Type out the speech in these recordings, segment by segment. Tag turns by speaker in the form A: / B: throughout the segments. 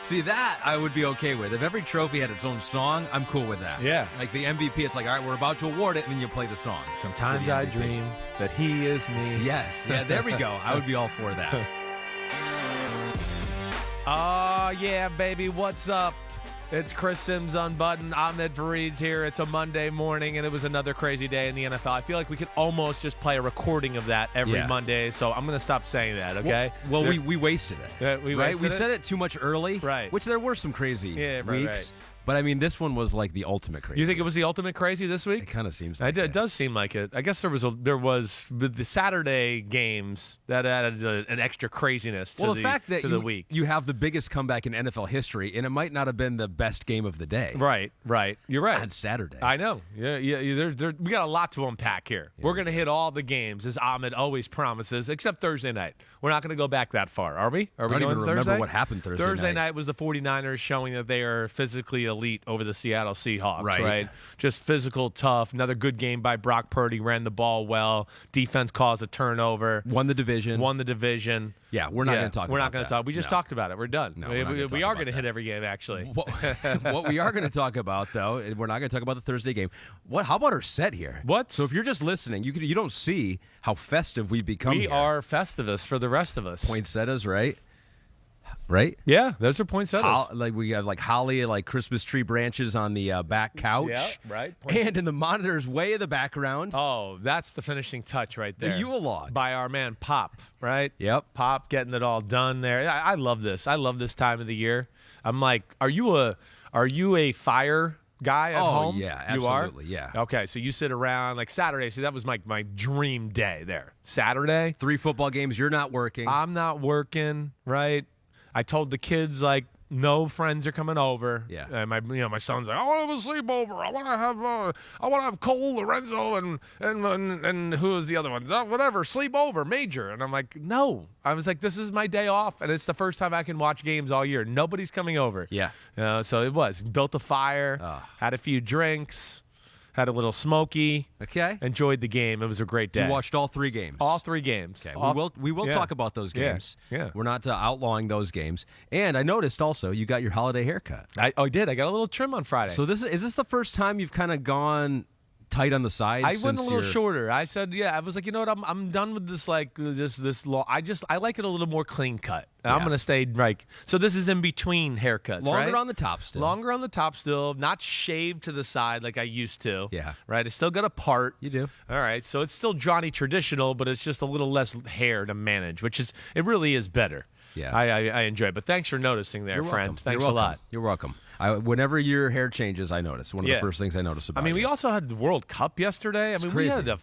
A: See, that I would be okay with. If every trophy had its own song, I'm cool with that.
B: Yeah.
A: Like the MVP, it's like, all right, we're about to award it, and then you play the song.
B: Sometimes I dream that he is me.
A: Yes. Yeah, there we go. I would be all for that.
B: Oh, yeah, baby. What's up? It's Chris Simms Unbuttoned. Ahmed Fareed's here. It's a Monday morning, and it was another crazy day in the NFL. I feel like we could almost just play a recording of that every Monday, so I'm going to stop saying that, okay?
A: Well, we wasted it.
B: We
A: said it too much early,
B: right?
A: Which there were some crazy weeks.
B: Right.
A: But, I mean, this one was like the ultimate crazy.
B: You think it was the ultimate crazy this week?
A: It kind of seems like
B: it. It does seem like it. I guess there was the Saturday games that added an extra craziness to
A: the fact that
B: the week.
A: You have the biggest comeback in NFL history, and it might not have been the best game of the day.
B: Right. You're right.
A: On Saturday.
B: I know. Yeah. We got a lot to unpack here. Yeah, we're going to hit all the games, as Ahmed always promises, except Thursday night. We're not going to go back that far, are we? Are we
A: I don't
B: going
A: even
B: Thursday?
A: remember what happened Thursday night.
B: Thursday night was the 49ers showing that they are physically elite over the Seattle Seahawks, right? Just physical, tough. Another good game by Brock Purdy. Ran the ball well. Defense caused a turnover.
A: Won the division. Yeah, we're not going to talk about
B: We're not going to talk. We just talked about it. We're done.
A: No,
B: we are going to hit every game, actually.
A: What we are going to talk about, though, we're not going to talk about the Thursday game. How about our set here?
B: What?
A: So if you're just listening, you don't see how festive we've become
B: We
A: here.
B: are Festivus for the rest of us.
A: Poinsettias, right? Right?
B: Yeah, those are poinsettias.
A: We have like holly, like Christmas tree branches on the back couch.
B: Yeah, right.
A: And in the monitors way in the background.
B: Oh, that's the finishing touch right there.
A: The Yule log.
B: By our man Pop, right?
A: Yep.
B: Pop getting it all done there. I love this. I love this time of the year. I'm like, are you a fire guy at home?
A: Oh, yeah, absolutely,
B: you are?
A: yeah.
B: Okay, so you sit around like Saturday. See, that was my dream day there. Saturday.
A: 3 football games. You're not working.
B: I'm not working, right? I told the kids, like, no friends are coming over.
A: Yeah.
B: And my son's like, I want to have a sleepover. I want to have Cole, Lorenzo, and who is the other ones? Whatever, sleepover, Major. And I'm like, no. I was like, this is my day off, and it's the first time I can watch games all year. Nobody's coming over.
A: Yeah.
B: So it was. Built a fire, had a few drinks. Had a little smoky.
A: Okay.
B: Enjoyed the game. It was a great day.
A: You watched all 3 games.
B: All 3 games.
A: Okay. We will talk about those games.
B: Yeah.
A: We're not outlawing those games. And I noticed also you got your holiday haircut.
B: I did. I got a little trim on Friday.
A: So is this the first time you've kind of gone tight on the sides?
B: I went a little shorter. I said, I was like, you know what? I'm done with this, like, this long. I like it a little more clean cut. Yeah. I'm going to stay, like, so this is in between haircuts,
A: Longer
B: right?
A: on the top still.
B: Longer on the top still. Not shaved to the side like I used to.
A: Yeah.
B: Right? I still got a part.
A: You do.
B: All right. So it's still Johnny traditional, but it's just a little less hair to manage, it really is better.
A: Yeah.
B: I enjoy it. But thanks for noticing there,
A: You're
B: friend.
A: welcome.
B: Thanks a lot.
A: You're welcome. Whenever your hair changes, I notice. One of the first things I notice about
B: we also had the World Cup yesterday. We had a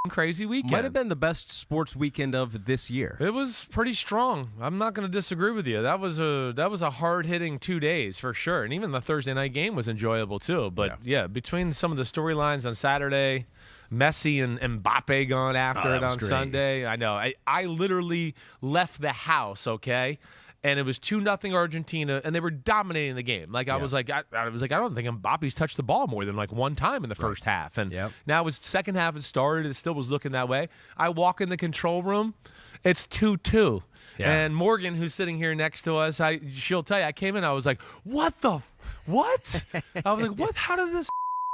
B: crazy weekend.
A: Might have been the best sports weekend of this year.
B: It was pretty strong. I'm not going to disagree with you. That was a hard-hitting 2 days for sure. And even the Thursday night game was enjoyable too. But between some of the storylines on Saturday, Messi and Mbappe going after it on Sunday. I know. I literally left the house, okay? And it was 2-0 Argentina, and they were dominating the game. Like I was like, I don't think Mbappe's touched the ball more than like one time in the first half. And now it was second half. It started. It still was looking that way. I walk in the control room. It's 2-2. Yeah. And Morgan, who's sitting here next to us, she'll tell you. I came in. I was like, what? I was like, what? How did this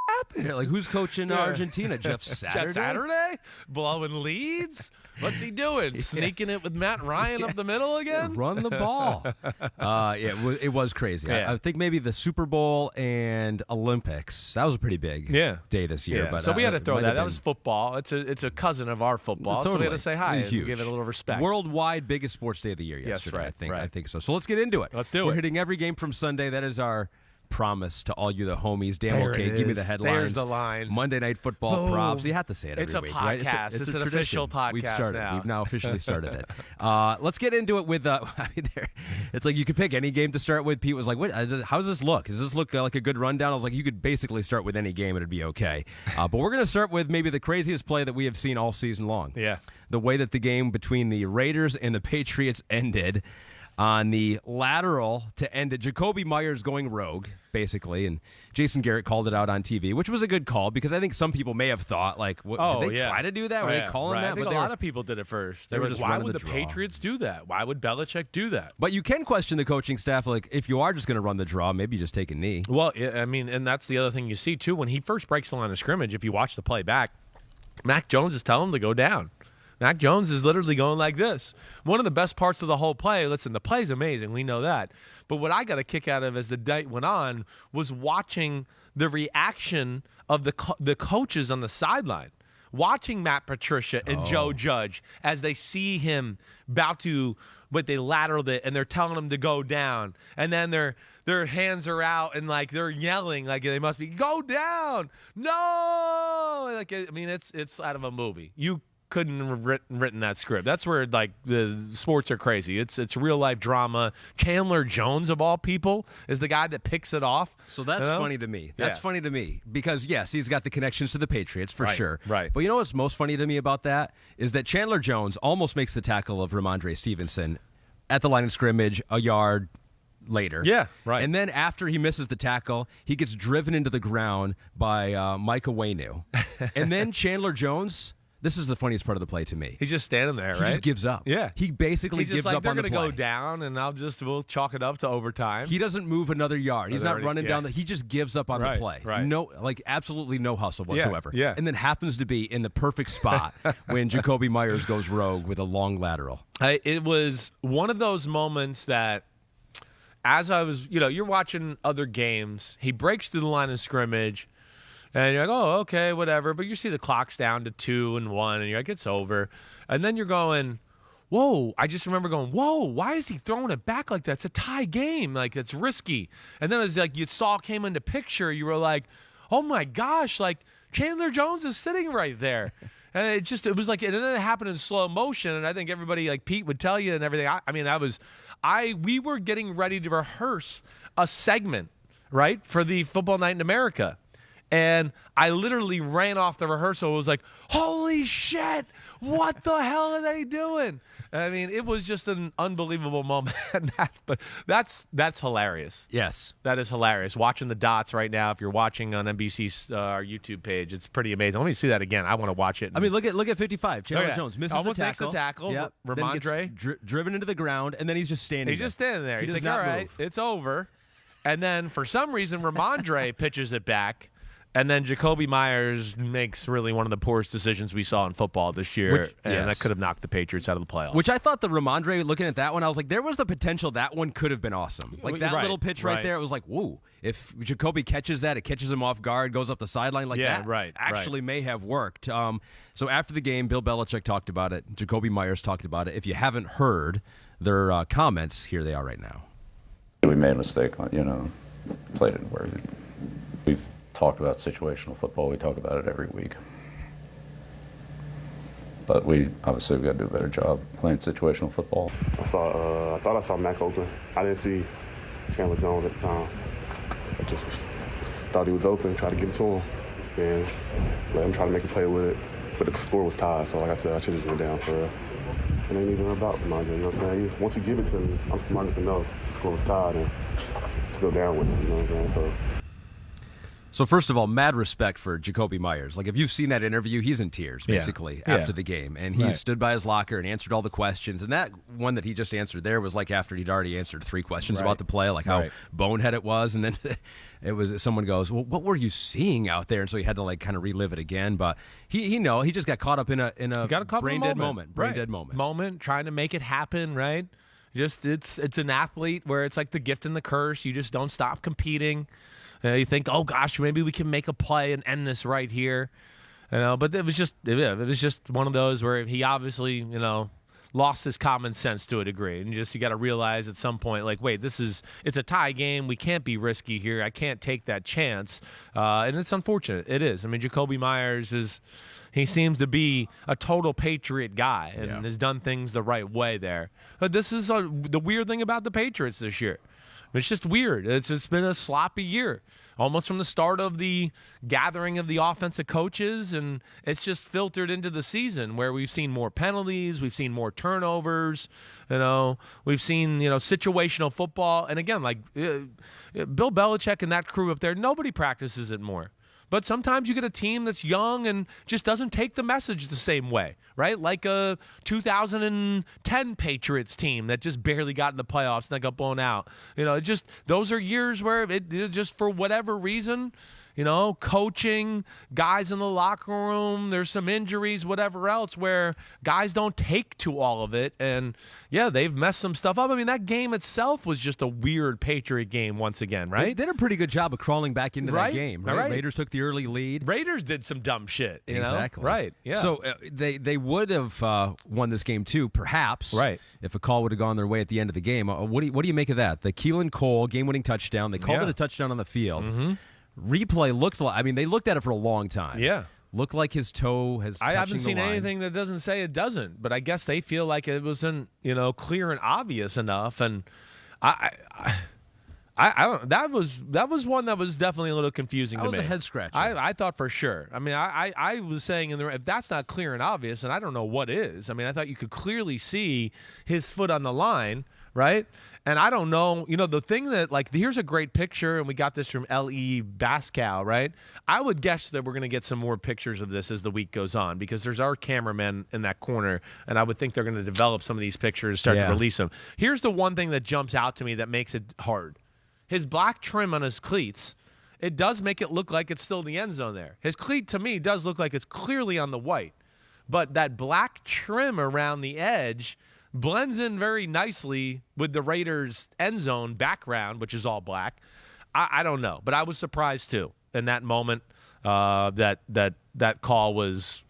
B: happen?
A: Like, who's coaching Argentina? Jeff Saturday?
B: Jeff Saturday? Blowing leads? What's he doing? Sneaking it with Matt Ryan up the middle again?
A: Run the ball. It was crazy.
B: Yeah.
A: I think maybe the Super Bowl and Olympics, that was a pretty big day this year.
B: Yeah.
A: But
B: so we had to throw that. That was football. It's a cousin of our football,
A: totally.
B: So we had to say hi and
A: Huge.
B: give it a little respect.
A: Worldwide biggest sports day of the year yesterday,
B: right,
A: I think so. So let's get into it.
B: Let's do it.
A: We're hitting every game from Sunday. That is our promise to all you, the homies. Damn
B: there
A: okay, give me the headlines.
B: There's the line.
A: Monday Night Football props. You have to say it every week.
B: It's a podcast.
A: Right?
B: It's an
A: tradition.
B: official podcast
A: We've started.
B: now.
A: We've now officially started it. Let's get into it with. It's like you could pick any game to start with. Pete was like, how does this look? Does this look like a good rundown? I was like, you could basically start with any game and it'd be okay. But we're going to start with maybe the craziest play that we have seen all season long.
B: Yeah.
A: The way that the game between the Raiders and the Patriots ended. on the lateral to end it. Jakobi Meyers going rogue, basically, and Jason Garrett called it out on TV, which was a good call because I think some people may have thought, like, did they try to do that? Were they calling that?
B: I think
A: but
B: a lot of people did it first. They were just, why would the Patriots do that? Why would Belichick do that?
A: But you can question the coaching staff, like, if you are just going to run the draw, maybe just take a knee.
B: Well, I mean, and that's the other thing you see, too. When he first breaks the line of scrimmage, if you watch the play back, Mac Jones is telling him to go down. Mac Jones is literally going like this. One of the best parts of the whole play, listen, the play's amazing. We know that. But what I got a kick out of as the day went on was watching the reaction of the coaches on the sideline. Watching Matt Patricia and Joe Judge as they see him about to, but they lateraled it and they're telling him to go down. And then their hands are out and like they're yelling like they must be, go down. No. Like, I mean, it's out of a movie. You couldn't have written that script. That's where like the sports are crazy. It's real life drama. Chandler Jones of all people is the guy that picks it off.
A: So that's funny to me. That's funny to me because yes, he's got the connections to the Patriots for sure.
B: Right.
A: But you know what's most funny to me about that is that Chandler Jones almost makes the tackle of Ramondre Stevenson at the line of scrimmage a yard later.
B: Yeah, right.
A: And then after he misses the tackle, he gets driven into the ground by Micah Wainu. And then Chandler Jones. This is the funniest part of the play to me.
B: He's just standing there, right?
A: He just gives up.
B: Yeah.
A: He basically gives up on the play.
B: They're going to go down, and we'll chalk it up to overtime.
A: He doesn't move another yard. He's not running down. He just gives up on the play.
B: Right.
A: No, like absolutely no hustle whatsoever.
B: Yeah.
A: And then happens to be in the perfect spot when Jakobi Meyers goes rogue with a long lateral.
B: It was one of those moments that, as I was, you're watching other games, he breaks through the line of scrimmage, and you're like, oh, okay, whatever. But you see the clock's down to 2 and 1, and you're like, it's over. And then you're going, whoa. I just remember going, whoa, why is he throwing it back like that? It's a tie game. Like, it's risky. And then it was like you saw came into picture. You were like, oh, my gosh, like Chandler Jones is sitting right there. And it was like, and then it happened in slow motion. And I think everybody, like Pete would tell you and everything. We were getting ready to rehearse a segment, right, for the Football Night in America. And I literally ran off the rehearsal. It was like, holy shit, what the hell are they doing? I mean, it was just an unbelievable moment. But that's hilarious.
A: Yes.
B: That is hilarious. Watching the dots right now, if you're watching on NBC's our YouTube page, it's pretty amazing. Let me see that again. I want to watch it.
A: I mean, look at 55. Chandler Jones misses
B: almost
A: the tackle.
B: Makes the tackle.
A: Yep.
B: Ramondre.
A: Driven into the ground, and then he's just standing there.
B: He's just standing there.
A: He's
B: like,
A: not
B: all right,
A: move.
B: It's over. And then for some reason, Ramondre pitches it back. And then Jakobi Meyers makes really one of the poorest decisions we saw in football this year, and that could have knocked the Patriots out of the playoffs.
A: Which I thought the Ramondre, looking at that one, I was like, there was the potential that one could have been awesome. Like that little pitch right there, it was like, whoa. If Jakobi catches that, it catches him off guard, goes up the sideline like that. Actually may have worked. So after the game, Bill Belichick talked about it. Jakobi Meyers talked about it. If you haven't heard their comments, here they are right now.
C: We made a mistake, play didn't work. We've talk about situational football. We talk about it every week. But we got to do a better job playing situational football.
D: I thought I saw Mac open. I didn't see Chandler Jones at the time. I just thought he was open, tried to get to him, and let him try to make a play with it. But the score was tied, so like I said, I should have just went down for it. It ain't even about Ramondre, you know what I'm saying? Once you give it to me, I'm smart enough to know the score was tied and to go down with it, you know what I'm saying?
A: So first of all, mad respect for Jakobi Meyers. Like if you've seen that interview, he's in tears basically after the game, and he stood by his locker and answered all the questions. And that one that he just answered there was like after he'd already answered 3 questions about the play, like how bonehead it was, and then it was someone goes, "Well, what were you seeing out there?" And so he had to like kind of relive it again. But he just got caught up in a brain dead moment,
B: trying to make it happen, right? Just it's an athlete where it's like the gift and the curse. You just don't stop competing. You think, oh gosh, maybe we can make a play and end this right here, But it was just one of those where he obviously, lost his common sense to a degree, and you got to realize at some point, like, wait, it's a tie game. We can't be risky here. I can't take that chance, and it's unfortunate. It is. I mean, Jakobi Meyers he seems to be a total Patriot guy and has done things the right way there. But this is the weird thing about the Patriots this year. It's just weird. It's been a sloppy year, almost from the start of the gathering of the offensive coaches, and it's just filtered into the season where we've seen more penalties, we've seen more turnovers, we've seen situational football, and again, like Bill Belichick and that crew up there, nobody practices it more. But sometimes you get a team that's young and just doesn't take the message the same way, right? Like a 2010 Patriots team that just barely got in the playoffs and then got blown out. Those are years where it just for whatever reason, coaching, guys in the locker room, there's some injuries, whatever else, where guys don't take to all of it. And, yeah, they've messed some stuff up. I mean, that game itself was just a weird Patriot game once again, right?
A: They did a pretty good job of crawling back into that game, right?
B: Right.
A: Raiders took the early lead.
B: Raiders did some dumb shit,
A: Exactly.
B: Right, yeah.
A: So they would have won this game too, perhaps,
B: right,
A: if a call would have gone their way at the end of the game. What do you make of that? The Keelan Cole game-winning touchdown. They called it a touchdown on the field.
B: Mm-hmm.
A: Replay looked like, they looked at it for a long time.
B: Yeah.
A: Looked like his toe has touching the line.
B: I haven't seen anything that doesn't say it doesn't, but I guess they feel like it wasn't, clear and obvious enough. And I don't. That was one that was definitely a little confusing to me.
A: That was a head scratcher.
B: I thought for sure. I mean, I was saying if that's not clear and obvious, and I don't know what is. I mean, I thought you could clearly see his foot on the line, right? And I don't know, the thing that, here's a great picture, and we got this from L.E. Bascal, right? I would guess that we're going to get some more pictures of this as the week goes on, because there's our cameramen in that corner, and I would think they're going to develop some of these pictures, start to release them. Here's the one thing that jumps out to me that makes it hard. His black trim on his cleats, it does make it look like it's still the end zone there. His cleat, to me, does look like it's clearly on the white. But that black trim around the edge blends in very nicely with the Raiders' end zone background, which is all black. I don't know, but I was surprised too in that moment that call was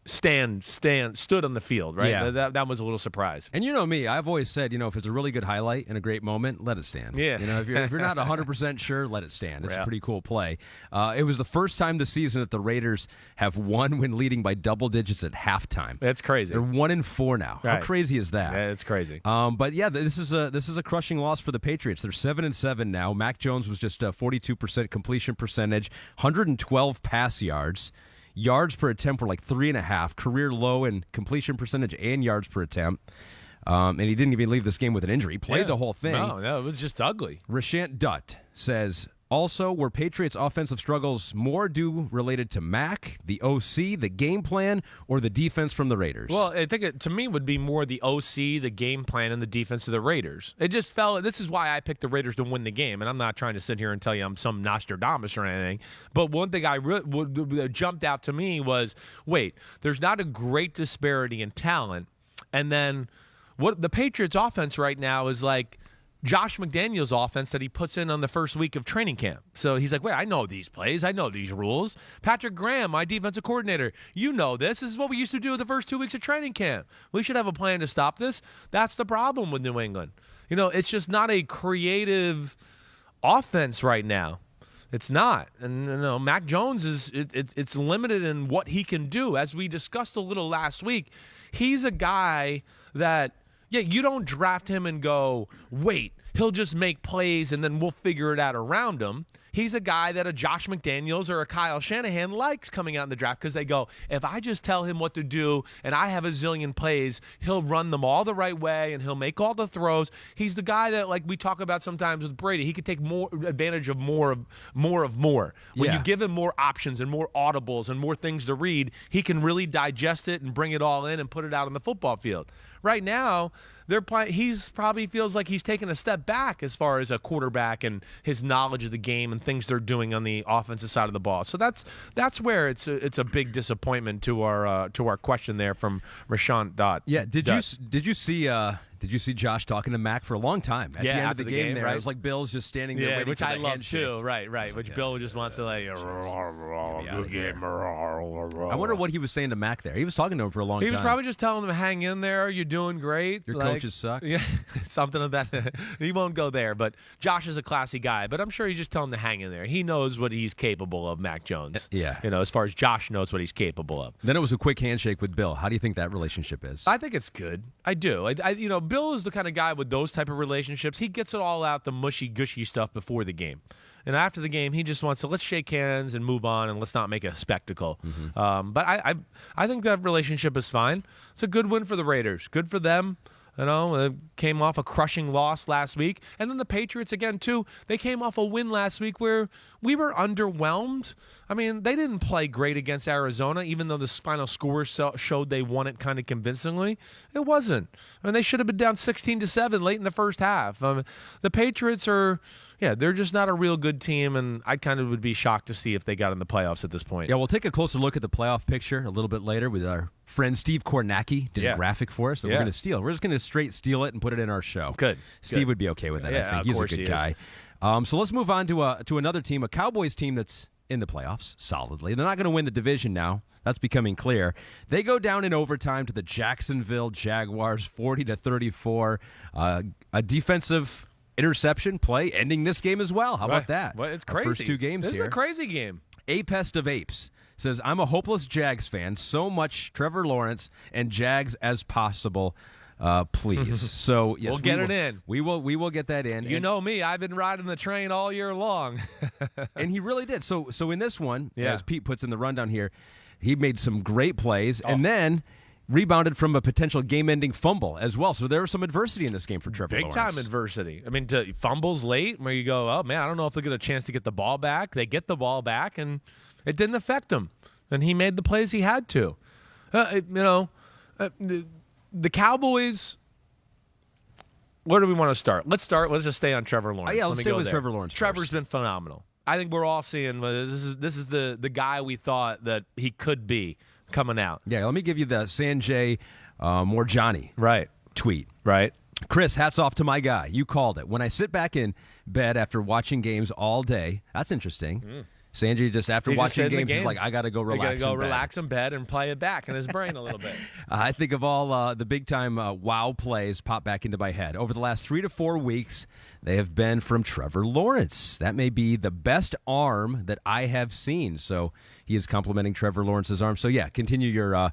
B: stood on the field, right?
A: Yeah.
B: That was a little surprise.
A: And you know me, I've always said, if it's a really good highlight and a great moment, let it stand.
B: Yeah.
A: If you're not 100% sure, let it stand. It's a pretty cool play. It was the first time this season that the Raiders have won when leading by double digits at halftime.
B: That's crazy.
A: They're 1-4 now.
B: Right.
A: How crazy is that?
B: Yeah, it's crazy.
A: But yeah, this is a crushing loss for the Patriots. They're 7-7 now. Mac Jones was just 42% completion percentage, 112 pass yards. Yards per attempt were like 3.5, career low in completion percentage and yards per attempt. And he didn't even leave this game with an injury. He played the whole thing.
B: No, it was just ugly.
A: Rashant Dutt says, also, were Patriots' offensive struggles more due related to Mac, the OC, the game plan, or the defense from the Raiders?
B: Well, I think it, to me, would be more the OC, the game plan, and the defense of the Raiders. It just fell. This is why I picked the Raiders to win the game, and I'm not trying to sit here and tell you I'm some Nostradamus or anything. But one thing that jumped out to me was, wait, there's not a great disparity in talent, and then what the Patriots' offense right now is like Josh McDaniels' offense that he puts in on the first week of training camp. So he's like, wait, I know these plays. I know these rules. Patrick Graham, my defensive coordinator, you know this. This is what we used to do the first 2 weeks of training camp. We should have a plan to stop this. That's the problem with New England. It's just not a creative offense right now. It's not. And Mac Jones it's limited in what he can do. As we discussed a little last week, he's a guy that, you don't draft him and go, wait, he'll just make plays and then we'll figure it out around him. He's a guy that a Josh McDaniels or a Kyle Shanahan likes coming out in the draft because they go, if I just tell him what to do and I have a zillion plays, he'll run them all the right way and he'll make all the throws. He's the guy that, like we talk about sometimes with Brady, he could take more advantage of more. When you give him more options and more audibles and more things to read, he can really digest it and bring it all in and put it out on the football field. Right now, he's probably feels like he's taken a step back as far as a quarterback and his knowledge of the game and things they're doing on the offensive side of the ball. So that's where it's a big disappointment to our question there from Rashant Dutt.
A: Yeah, did you see Josh talking to Mac for a long time at the end of the game there?
B: Right?
A: It was like Bill's just standing there waiting
B: which
A: for the
B: I love
A: handshake.
B: too. Right. Which Bill just wants to like.
A: I wonder what he was saying to Mac there. He was talking to him for a long time.
B: He was probably just telling him, hang in there, you're doing great.
A: Your coaches suck.
B: Yeah, something of that. He won't go there, but Josh is a classy guy. But I'm sure he's just telling him to hang in there. He knows what he's capable of, Mac Jones.
A: Yeah.
B: As far as Josh knows what he's capable of.
A: Then it was a quick handshake with Bill. How do you think that relationship is?
B: I think it's good. I do. Bill is the kind of guy with those type of relationships. He gets it all out, the mushy, gushy stuff before the game. And after the game, he just wants to let's shake hands and move on and let's not make a spectacle. But I think that relationship is fine. It's a good win for the Raiders. Good for them. Came off a crushing loss last week. And then the Patriots, again, too, they came off a win last week where we were underwhelmed. I mean, they didn't play great against Arizona, even though the final score showed they won it kind of convincingly. It wasn't. I mean, they should have been down 16-7 late in the first half. The Patriots are, they're just not a real good team, and I kind of would be shocked to see if they got in the playoffs at this point.
A: Yeah, we'll take a closer look at the playoff picture a little bit later with our friend Steve Kornacki. Did a graphic for us that we're going to steal. We're just going to straight steal it and put it in our show.
B: Good.
A: Steve would be okay with that, I think. He's a good guy. So let's move on to another team, a Cowboys team that's in the playoffs solidly. They're not going to win the division now. That's becoming clear. They go down in overtime to the Jacksonville Jaguars, 40-34. A defensive interception play ending this game as well. How about that?
B: Well, it's crazy.
A: Our first two games
B: this
A: here.
B: This is a crazy game.
A: Apest of Apes says, I'm a hopeless Jags fan. So much Trevor Lawrence and Jags as possible. Please. So yes,
B: we'll get it in.
A: We will get that in.
B: You know me, I've been riding the train all year long.
A: And he really did. So in this one, as Pete puts in the rundown here, he made some great plays and then rebounded from a potential game-ending fumble as well. So there was some adversity in this game for Trevor Lawrence.
B: Big-time adversity. I mean, fumbles late where you go, oh, man, I don't know if they'll get a chance to get the ball back. They get the ball back, and it didn't affect them. And he made the plays he had to. The Cowboys, where do we want to start? Let's just stay on Trevor Lawrence.
A: Let's stay with Trevor Lawrence.
B: Trevor's been phenomenal. I think we're all seeing this is the guy we thought that he could be coming out.
A: Yeah, let me give you the Sanjay Moorjani tweet.
B: Right.
A: Chris, hats off to my guy. You called it. When I sit back in bed after watching games all day, that's interesting. Sanjay just after watching games is like, I got to go relax.
B: Relax in bed and play it back in his brain a little bit.
A: I think of all the big time wow plays pop back into my head. Over the last 3 to 4 weeks, they have been from Trevor Lawrence. That may be the best arm that I have seen. So he is complimenting Trevor Lawrence's arm. So yeah, continue your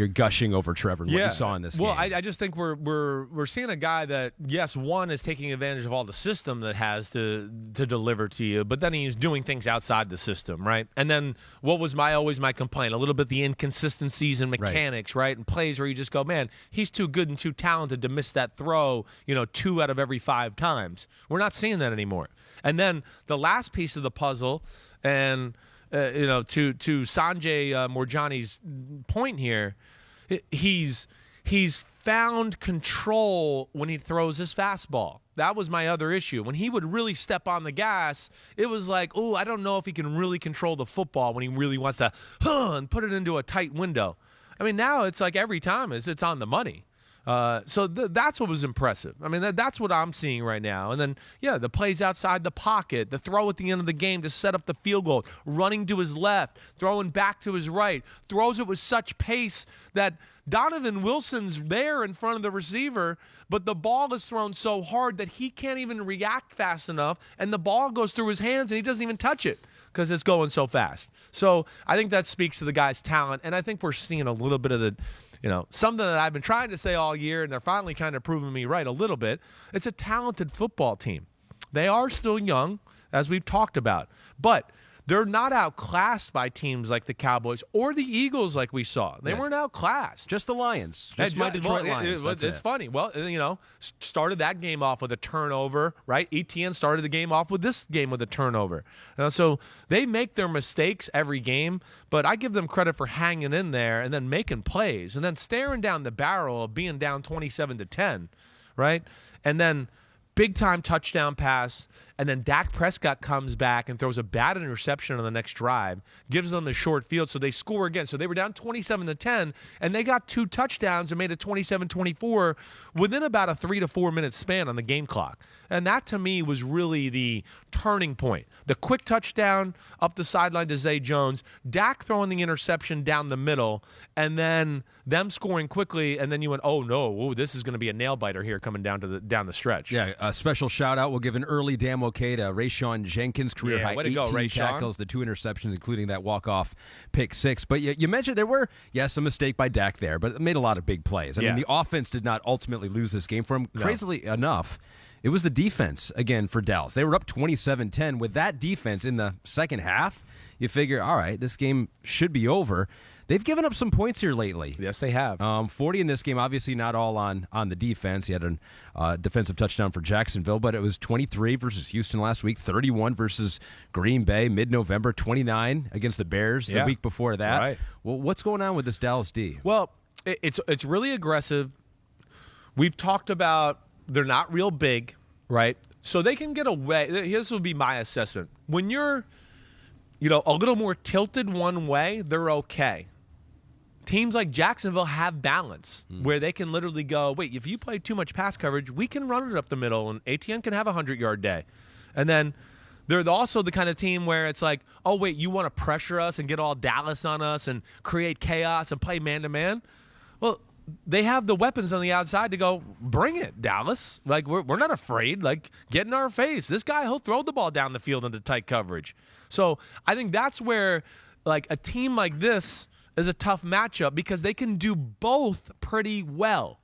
A: gushing over Trevor and what you saw in this game.
B: Well, I just think we're seeing a guy that, yes, one is taking advantage of all the system that has to deliver to you, but then he's doing things outside the system, right? And then what was always my complaint? A little bit the inconsistencies in mechanics, right? And plays where you just go, man, he's too good and too talented to miss that throw, 2 out of every 5 times. We're not seeing that anymore. And then the last piece of the puzzle, and to Sanjay Moorjani's point here, he's found control when he throws his fastball. That was my other issue. When he would really step on the gas, it was like, I don't know if he can really control the football when he really wants to and put it into a tight window. I mean, now it's like every time it's on the money. So that's what was impressive. I mean, that's what I'm seeing right now. And then, the plays outside the pocket, the throw at the end of the game to set up the field goal, running to his left, throwing back to his right, throws it with such pace that Donovan Wilson's there in front of the receiver, but the ball is thrown so hard that he can't even react fast enough, and the ball goes through his hands and he doesn't even touch it because it's going so fast. So I think that speaks to the guy's talent, and I think we're seeing a little bit of the something that I've been trying to say all year, and they're finally kind of proving me right a little bit. It's a talented football team. They are still young, as we've talked about, but they're not outclassed by teams like the Cowboys or the Eagles like we saw. They weren't outclassed.
A: Just the Lions. Just my Detroit Lions.
B: It's funny. Well, started that game off with a turnover, right? ETN started the game off with this game with a turnover. So they make their mistakes every game, but I give them credit for hanging in there and then making plays and then staring down the barrel of being down 27-10, right? And then big-time touchdown pass, and then Dak Prescott comes back and throws a bad interception on the next drive, gives them the short field, so they score again. So they were down 27-10, and they got 2 touchdowns and made it 27-24 within about a 3 to 4 minute span on the game clock. And that, to me, was really the turning point. The quick touchdown up the sideline to Zay Jones, Dak throwing the interception down the middle, and then them scoring quickly, and then you went, oh, no, this is going to be a nail-biter here coming down the stretch.
A: Yeah, a special shout-out. We'll give an early Dan okay to Rayshon Jenkins, career high,
B: way to
A: 18
B: go, Rayshon.
A: tackles, the 2 interceptions, including that walk-off pick 6. But you mentioned there were, yes, a mistake by Dak there, but it made a lot of big plays. I mean, the offense did not ultimately lose this game for him.
B: No.
A: Crazily enough, it was the defense, again, for Dallas. They were up 27-10. With that defense in the second half, you figure, all right, this game should be over. They've given up some points here lately.
B: Yes, they have.
A: 40 in this game, obviously not all on the defense. He had a defensive touchdown for Jacksonville, but it was 23 versus Houston last week, 31 versus Green Bay mid-November, 29 against the Bears the week before that.
B: Right.
A: Well, what's going on with this Dallas D?
B: Well, it's really aggressive. We've talked about they're not real big, right? So they can get away. This will be my assessment. When you're, a little more tilted one way, they're okay. Teams like Jacksonville have balance where they can literally go, wait, if you play too much pass coverage, we can run it up the middle, and ATN can have a 100-yard day. And then they're also the kind of team where it's like, oh, wait, you want to pressure us and get all Dallas on us and create chaos and play man-to-man? Well, they have the weapons on the outside to go, bring it, Dallas. Like, we're not afraid. Like, get in our face. This guy, he'll throw the ball down the field into tight coverage. So I think that's where, like, a team like this is a tough matchup because they can do both pretty well.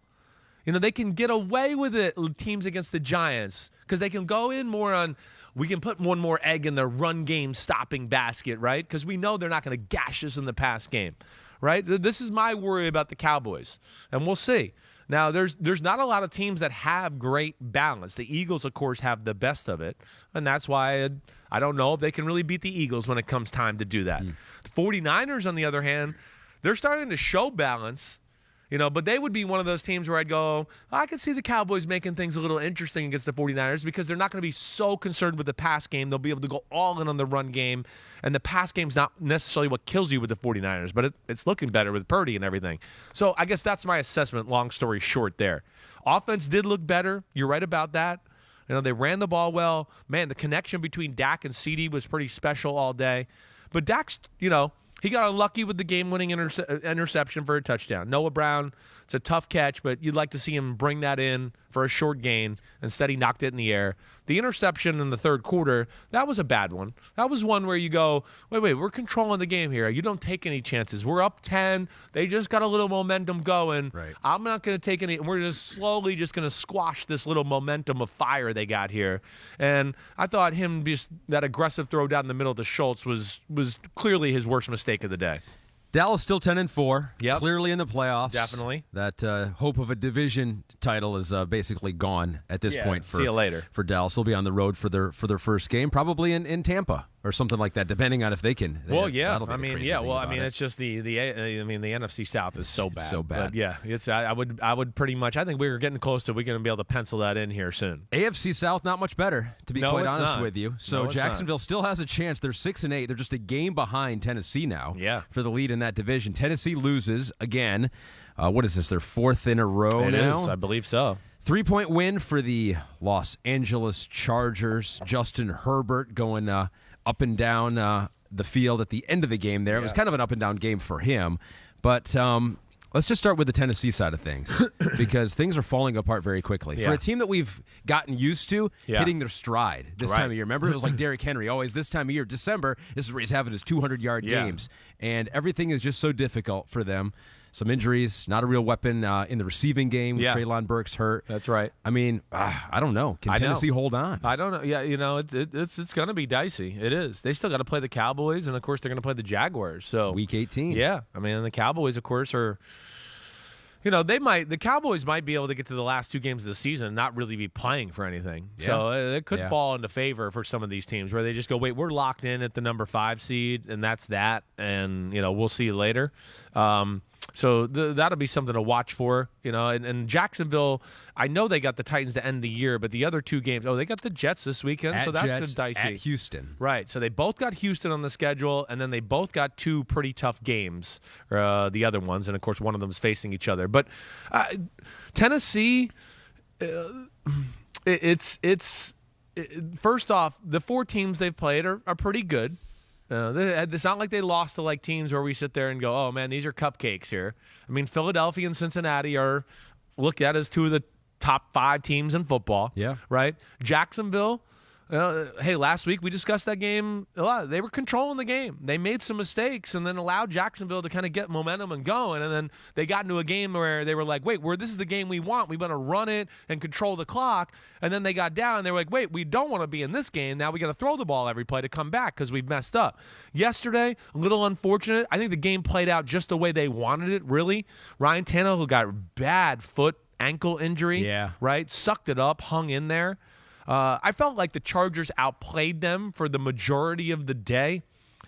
B: They can get away with it, teams against the Giants, because they can go in more on, we can put one more egg in their run game stopping basket, right? Because we know they're not going to gash us in the pass game, right? This is my worry about the Cowboys, and we'll see. Now, there's not a lot of teams that have great balance. The Eagles, of course, have the best of it, and that's why I don't know if they can really beat the Eagles when it comes time to do that. The 49ers, on the other hand, they're starting to show balance, but they would be one of those teams where I'd go, I could see the Cowboys making things a little interesting against the 49ers because they're not going to be so concerned with the pass game. They'll be able to go all in on the run game, and the pass game's not necessarily what kills you with the 49ers, but it's looking better with Purdy and everything. So I guess that's my assessment, long story short there. Offense did look better. You're right about that. They ran the ball well. Man, the connection between Dak and CD was pretty special all day. But Dak's, he got unlucky with the game-winning interception for a touchdown. Noah Brown, it's a tough catch, but you'd like to see him bring that in for a short gain. Instead, he knocked it in the air. The interception in the third quarter, that was a bad one. That was one where you go, wait, we're controlling the game here. You don't take any chances. We're up 10. They just got a little momentum going.
A: Right.
B: I'm not going to take any. We're just slowly just going to squash this little momentum of fire they got here. And I thought that aggressive throw down the middle to Schultz was clearly his worst mistake of the day.
A: Dallas still 10-4,
B: Yep.
A: clearly in the playoffs.
B: Definitely.
A: That hope of a division title is basically gone at this point.
B: See you later.
A: For Dallas, they'll be on the road for their first game, probably in Tampa or something like that, depending on if they can.
B: Well, yeah.
A: That'll be the crazy thing about it.
B: It's just the NFC South is so bad.
A: So bad.
B: But yeah, I would pretty much. I think we were getting close to we're going to be able to pencil that in here soon.
A: AFC South, not much better, to be quite honest with you. So
B: it's
A: Jacksonville still has a chance. They're 6-8. They're just a game behind Tennessee now.
B: Yeah.
A: For the lead in that division. Tennessee loses again. What is this? Their 4th in a row
B: It
A: now?
B: is, I believe so.
A: 3-point win for the Los Angeles Chargers. Justin Herbert going up and down the field at the end of the game there. It was kind of an up and down game for him. But let's just start with the Tennessee side of things because things are falling apart very quickly.
B: Yeah.
A: For a team that we've gotten used to hitting their stride this time of year. Remember, it was like Derrick Henry, always this time of year, December, this is where he's having his 200-yard games. And everything is just so difficult for them. Some injuries, not a real weapon in the receiving game. Treylon Burks hurt.
B: That's right.
A: I mean, I don't know. Can Tennessee hold on?
B: I don't know. Yeah, it's going to be dicey. It is. They still got to play the Cowboys, and of course they're going to play the Jaguars. So
A: Week 18.
B: Yeah, I mean, the Cowboys, of course, are. The Cowboys might be able to get to the last 2 games of the season and not really be playing for anything. Yeah. So it could fall into favor for some of these teams where they just go, wait, we're locked in at the number 5 seed, and that's that, and we'll see you later. So that'll be something to watch for, And Jacksonville, I know they got the Titans to end the year, but the other 2 games, they got the Jets this weekend, so that's
A: Jets,
B: good dicey.
A: At Houston.
B: Right, so they both got Houston on the schedule, and then they both got 2 pretty tough games, the other ones, and of course one of them is facing each other. But Tennessee, first off, the 4 teams they've played are pretty good. It's not like they lost to teams where we sit there and go, oh, man, these are cupcakes here. I mean, Philadelphia and Cincinnati are looked at as 2 of the top 5 teams in football.
A: Yeah.
B: Right? Jacksonville, Hey, last week we discussed that game a lot. They were controlling the game. They made some mistakes and then allowed Jacksonville to kind of get momentum and going. And then they got into a game where they were like, wait, this is the game we want. We want to run it and control the clock. And then they got down and they were like, wait, we don't want to be in this game. Now we got to throw the ball every play to come back because we've messed up. Yesterday, a little unfortunate. I think the game played out just the way they wanted it, really. Ryan Tannehill got bad ankle injury, right? Sucked it up, hung in there. I felt like the Chargers outplayed them for the majority of the day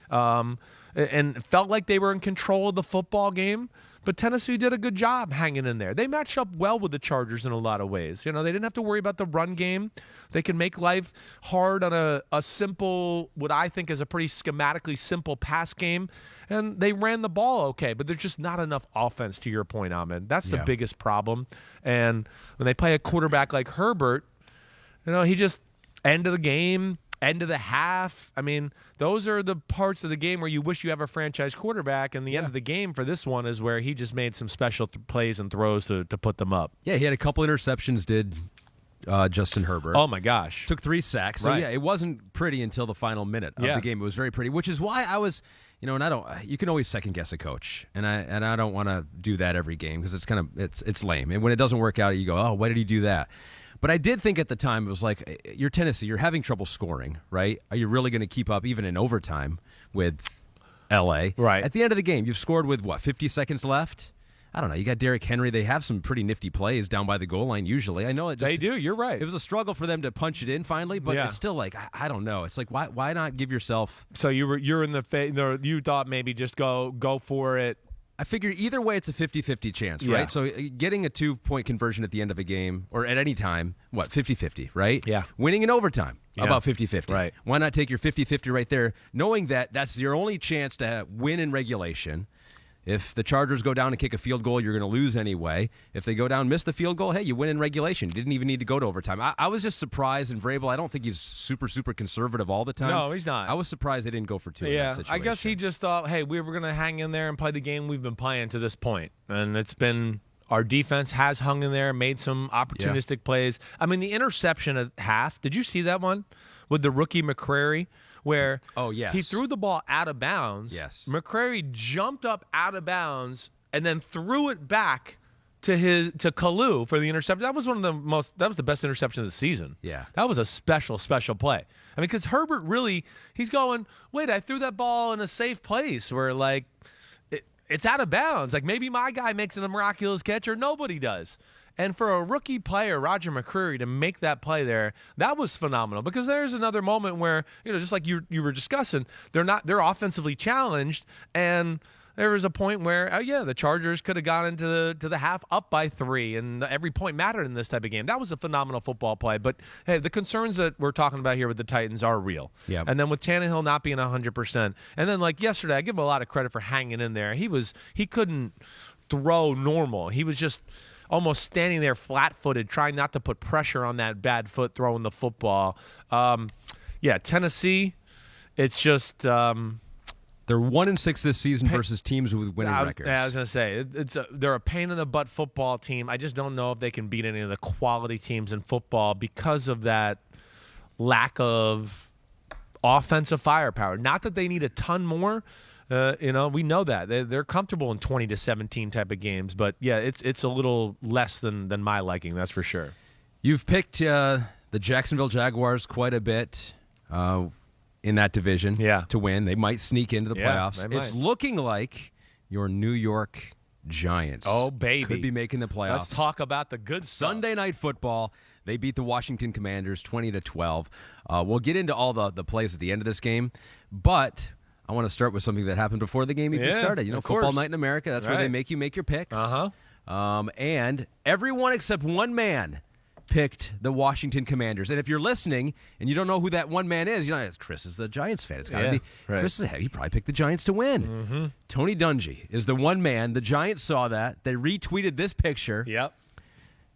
B: and felt like they were in control of the football game. But Tennessee did a good job hanging in there. They matched up well with the Chargers in a lot of ways. You know, they didn't have to worry about the run game. They can make life hard on a simple, what I think is a pretty schematically simple pass game. And they ran the ball okay, but there's just not enough offense, to your point, Ahmed. That's the biggest problem. And when they play a quarterback like Herbert, you know, he just end of the game, end of the half. I mean, those are the parts of the game where you wish you have a franchise quarterback, and the end of the game for this one is where he just made some special plays and throws to put them up.
A: Yeah, he had a couple interceptions, did Justin Herbert.
B: Oh, my gosh.
A: Took 3 sacks. So, yeah, it wasn't pretty until the final minute of the game. It was very pretty, which is why I was, you know, and you can always second-guess a coach, and I don't want to do that every game because it's kind of, it's lame. And when it doesn't work out, you go, oh, why did he do that? But I did think at the time, it was like, you're Tennessee, you're having trouble scoring, right? Are you really going to keep up even in overtime with L.A.?
B: Right.
A: At the end of the game, you've scored with, 50 seconds left? I don't know. You got Derrick Henry. They have some pretty nifty plays down by the goal line usually. I know it.
B: They do. You're right.
A: It was a struggle for them to punch it in finally, but it's still like, I don't know. It's like, why not give yourself...
B: So you're in the you thought maybe just go for it.
A: I figure either way it's a 50-50 chance, right? So getting a 2-point conversion at the end of a game or at any time, 50-50, right?
B: Yeah.
A: Winning in overtime, about 50-50.
B: Right.
A: Why not take your 50-50 right there, knowing that that's your only chance to win in regulation? If the Chargers go down and kick a field goal, you're going to lose anyway. If they go down and miss the field goal, hey, you win in regulation. You didn't even need to go to overtime. I was just surprised, and Vrabel, I don't think he's super, super conservative all the time.
B: No, he's not.
A: I was surprised they didn't go for 2 in that situation.
B: I guess he just thought, hey, we were going to hang in there and play the game we've been playing to this point. And it's been, our defense has hung in there, made some opportunistic plays. I mean, the interception at half, did you see that one with the rookie McCrary? Where he threw the ball out of bounds.
A: Yes.
B: McCrary jumped up out of bounds and then threw it back to Kalu for the interception. That was that was the best interception of the season.
A: Yeah.
B: That was a special play. I mean, because Herbert really, he's going, wait, I threw that ball in a safe place where, like, it's out of bounds. Like, maybe my guy makes a miraculous catch or nobody does. And for a rookie player, Roger McCreary, to make that play there, that was phenomenal. Because there's another moment where, you know, just like you were discussing, they're offensively challenged, and there was a point where, the Chargers could have gone into the half up by 3, and every point mattered in this type of game. That was a phenomenal football play. But hey, the concerns that we're talking about here with the Titans are real.
A: Yeah.
B: And then with Tannehill not being 100%, and then like yesterday, I give him a lot of credit for hanging in there. He couldn't throw normal. He was just almost standing there flat-footed, trying not to put pressure on that bad foot throwing the football. Tennessee, it's just they're
A: 1-6 this season versus teams with winning records.
B: I was going to say, they're a pain-in-the-butt football team. I just don't know if they can beat any of the quality teams in football because of that lack of offensive firepower. Not that they need a ton more. We know that they're comfortable in 20-17 type of games, but it's a little less than my liking. That's for sure.
A: You've picked the Jacksonville Jaguars quite a bit in that division to win. They might sneak into the playoffs. It's looking like your New York Giants.
B: Oh, baby,
A: could be making the playoffs.
B: Let's talk about the good stuff.
A: Sunday Night Football. They beat the Washington Commanders 20-12. We'll get into all the plays at the end of this game, but I want to start with something that happened before the game even started. You know, Football Night in America, that's where they make you make your picks. And everyone except one man picked the Washington Commanders. And if you're listening and you don't know who that one man is, you know, Chris is the Giants fan. It's got to be.
B: Right.
A: Chris he probably picked the Giants to win. Tony Dungy is the one man. The Giants saw that. They retweeted this picture.
B: Yep.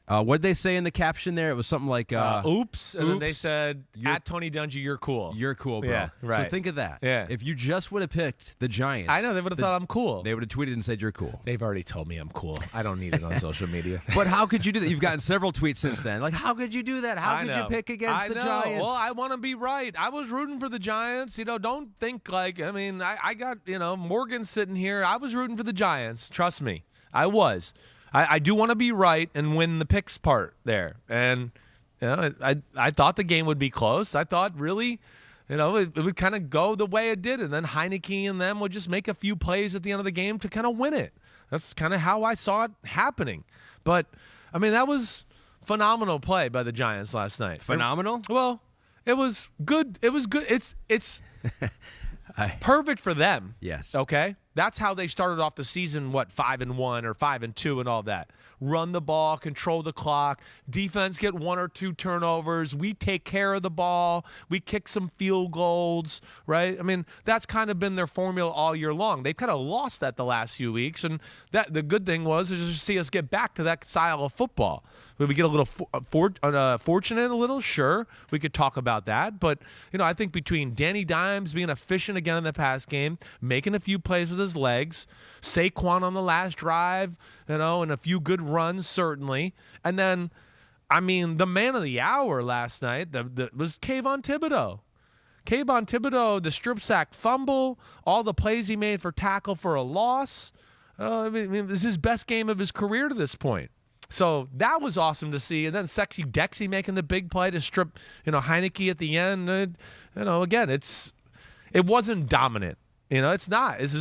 A: What'd they say in the caption there? It was something like,
B: oops. And then they
A: oops.
B: said, at Tony Dungy, you're cool.
A: You're cool, bro.
B: Yeah, right.
A: So think of that.
B: Yeah.
A: If you just would have picked the Giants.
B: I know, they would have thought I'm cool.
A: They would have tweeted and said you're cool.
B: They've already told me I'm cool. I don't need it on social media.
A: But how could you do that? You've gotten several tweets since then. Like, how could you do that? How could you pick against the Giants?
B: Well, I want to be right. I was rooting for the Giants. Don't think like, I got, Morgan sitting here. I was rooting for the Giants. Trust me. I was. I do want to be right and win the picks part there. And I thought the game would be close. I thought really, it would kind of go the way it did. And then Heineke and them would just make a few plays at the end of the game to kind of win it. That's kind of how I saw it happening. But, that was phenomenal play by the Giants last night.
A: Phenomenal?
B: Well, it was good. It was good. It's perfect for them.
A: Yes.
B: Okay? That's how they started off the season, 5-1 or 5-2 and all that. Run the ball, control the clock, defense get 1 or 2 turnovers, we take care of the ball, we kick some field goals, right? That's kind of been their formula all year long. They've kind of lost that the last few weeks, and that the good thing was is to see us get back to that style of football. We get a little fortunate a little, sure. We could talk about that. But, I think between Danny Dimes being efficient again in the pass game, making a few plays with his legs, Saquon on the last drive, and a few good runs, certainly. And then, the man of the hour last night was Kayvon Thibodeaux. Kayvon Thibodeaux, the strip sack fumble, all the plays he made for tackle for a loss. This is his best game of his career to this point. So that was awesome to see. And then Sexy Dexy making the big play to strip, Heineke at the end. Again, it wasn't dominant. It's not. This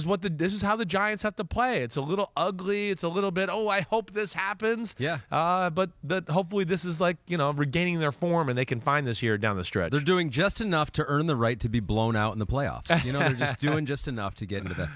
B: is how the Giants have to play. It's a little ugly. It's a little bit, I hope this happens.
A: Yeah.
B: But hopefully this is like, regaining their form and they can find this here down the stretch.
A: They're doing just enough to earn the right to be blown out in the playoffs. They're just doing just enough to get into the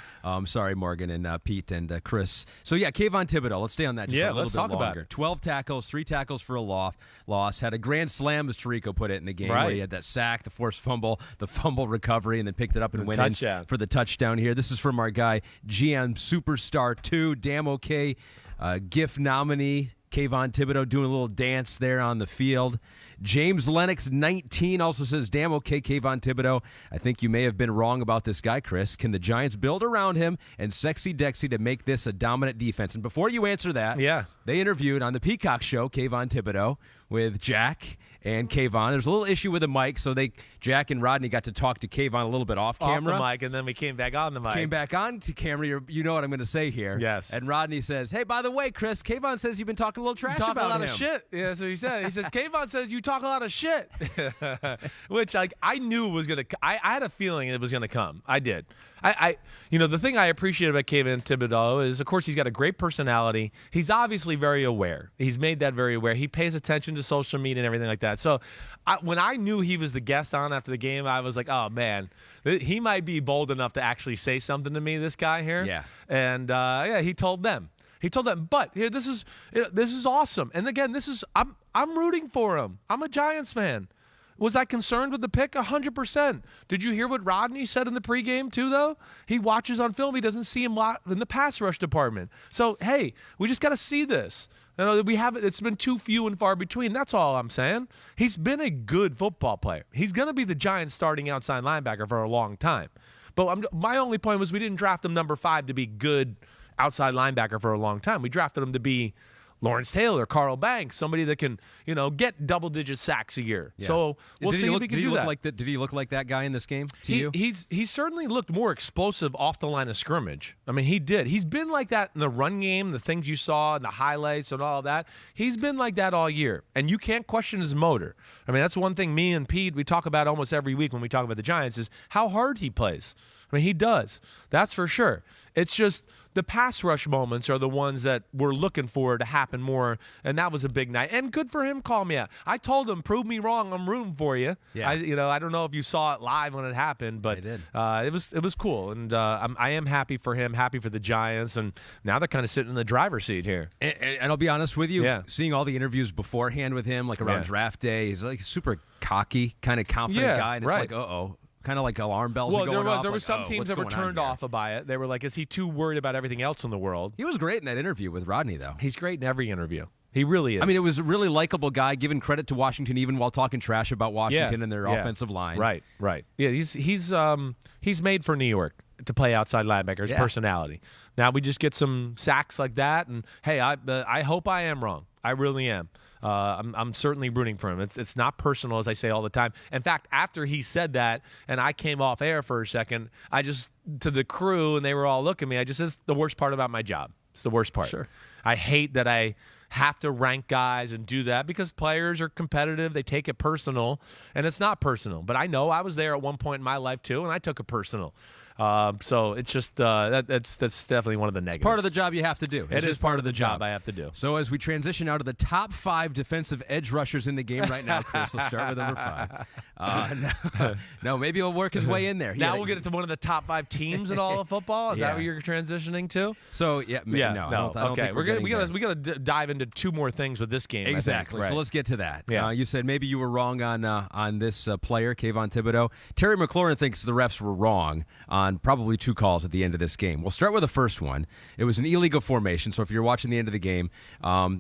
A: sorry, Morgan and Pete and Chris. So, yeah, Kayvon Thibodeaux. Let's stay on that just a little
B: let's
A: bit
B: talk
A: longer.
B: about it.
A: 12 tackles, 3 tackles for a loss. Had a grand slam, as Tirico put it, in the game where he had that sack, the forced fumble, the fumble recovery, and then picked it up and went in for the touchdown here. This is from our guy, GM Superstar 2, damn okay, GIF nominee, Kayvon Thibodeaux doing a little dance there on the field. James Lennox, 19, also says, damn okay, Kayvon Thibodeaux. I think you may have been wrong about this guy, Chris. Can the Giants build around him and Sexy Dexy to make this a dominant defense? And before you answer that, they interviewed on the Peacock show Kayvon Thibodeaux with Jack and Kayvon. There's a little issue with the mic, so Jack and Rodney got to talk to Kayvon a little bit off camera.
B: Off the mic, and then we came back on the mic.
A: Came back on to camera. You know what I'm going to say here.
B: Yes.
A: And Rodney says, hey, by the way, Chris, Kayvon says you've been talking a little trash about him.
B: You talk a lot of shit. Yeah, so he said. He says, Kayvon says you talk a lot of shit. Which, I knew was going to – I had a feeling it was going to come. I did. The thing I appreciate about Kayvon Thibodeaux is, of course, he's got a great personality. He's obviously very aware. He's made that very aware. He pays attention to social media and everything like that. So when I knew he was the guest on after the game, I was like, oh, man, he might be bold enough to actually say something to me, this guy here.
A: Yeah.
B: And, he told them. But here, this is awesome. And, again, I'm rooting for him. I'm a Giants fan. Was I concerned with the pick? 100%. Did you hear what Rodney said in the pregame, too, though? He watches on film. He doesn't see him in the pass rush department. So, hey, we just got to see this. It's been too few and far between. That's all I'm saying. He's been a good football player. He's going to be the Giants' starting outside linebacker for a long time. But my only point was we didn't draft him number 5 to be good outside linebacker for a long time. We drafted him to be Lawrence Taylor, Carl Banks, somebody that can, get double-digit sacks a year. Yeah. So we'll see if he can do that.
A: Did he look like that guy in this game to you?
B: He certainly looked more explosive off the line of scrimmage. He did. He's been like that in the run game, the things you saw and the highlights and all of that. He's been like that all year, and you can't question his motor. That's one thing me and Pete, we talk about almost every week when we talk about the Giants is how hard he plays. He does. That's for sure. It's just the pass rush moments are the ones that we're looking for to happen more, and that was a big night. And good for him calling me out. I told him, prove me wrong, I'm rooting for you.
A: Yeah.
B: I don't know if you saw it live when it happened, but
A: I did.
B: It was cool. And I am happy for him, happy for the Giants, and now they're kind of sitting in the driver's seat here.
A: And I'll be honest with you, seeing all the interviews beforehand with him, like around draft day, he's like super cocky, kind of confident guy, and it's like, uh-oh. Kind of like alarm bells are going off.
B: There were
A: like,
B: some teams that were turned off by it. They were like, is he too worried about everything else in the world?
A: He was great in that interview with Rodney, though.
B: He's great in every interview. He really is.
A: I mean, it was a really likable guy, giving credit to Washington even while talking trash about Washington and their offensive line.
B: Right. Yeah, he's made for New York to play outside linebacker. His personality. Now we just get some sacks like that, and hey, I hope I am wrong. I really am. I'm certainly rooting for him. It's not personal, as I say all the time. In fact, after he said that, and I came off air for a second, I just, to the crew, and they were all looking at me, it's the worst part about my job. It's the worst part.
A: Sure.
B: I hate that I have to rank guys and do that because players are competitive. They take it personal, and it's not personal. But I know I was there at one point in my life, too, and I took it personal. So it's just that's definitely one of the negatives.
A: It's part of the job you have to do.
B: It is part of the job I have to do.
A: So as we transition out of the top 5 defensive edge rushers in the game right now, Chris, we'll start with number 5. No, maybe he'll work his way in there.
B: Now we'll get into one of the top 5 teams in all of football. Is that what you're transitioning to?
A: So no. I don't
B: okay,
A: think
B: we got to dive into 2 more things with this game.
A: Exactly.
B: Right.
A: So let's get to that.
B: Yeah.
A: You said maybe you were wrong on this player, Kayvon Thibodeaux. Terry McLaurin thinks the refs were wrong on probably 2 calls at the end of this game. We'll start with the first one. It was an illegal formation, so if you're watching the end of the game,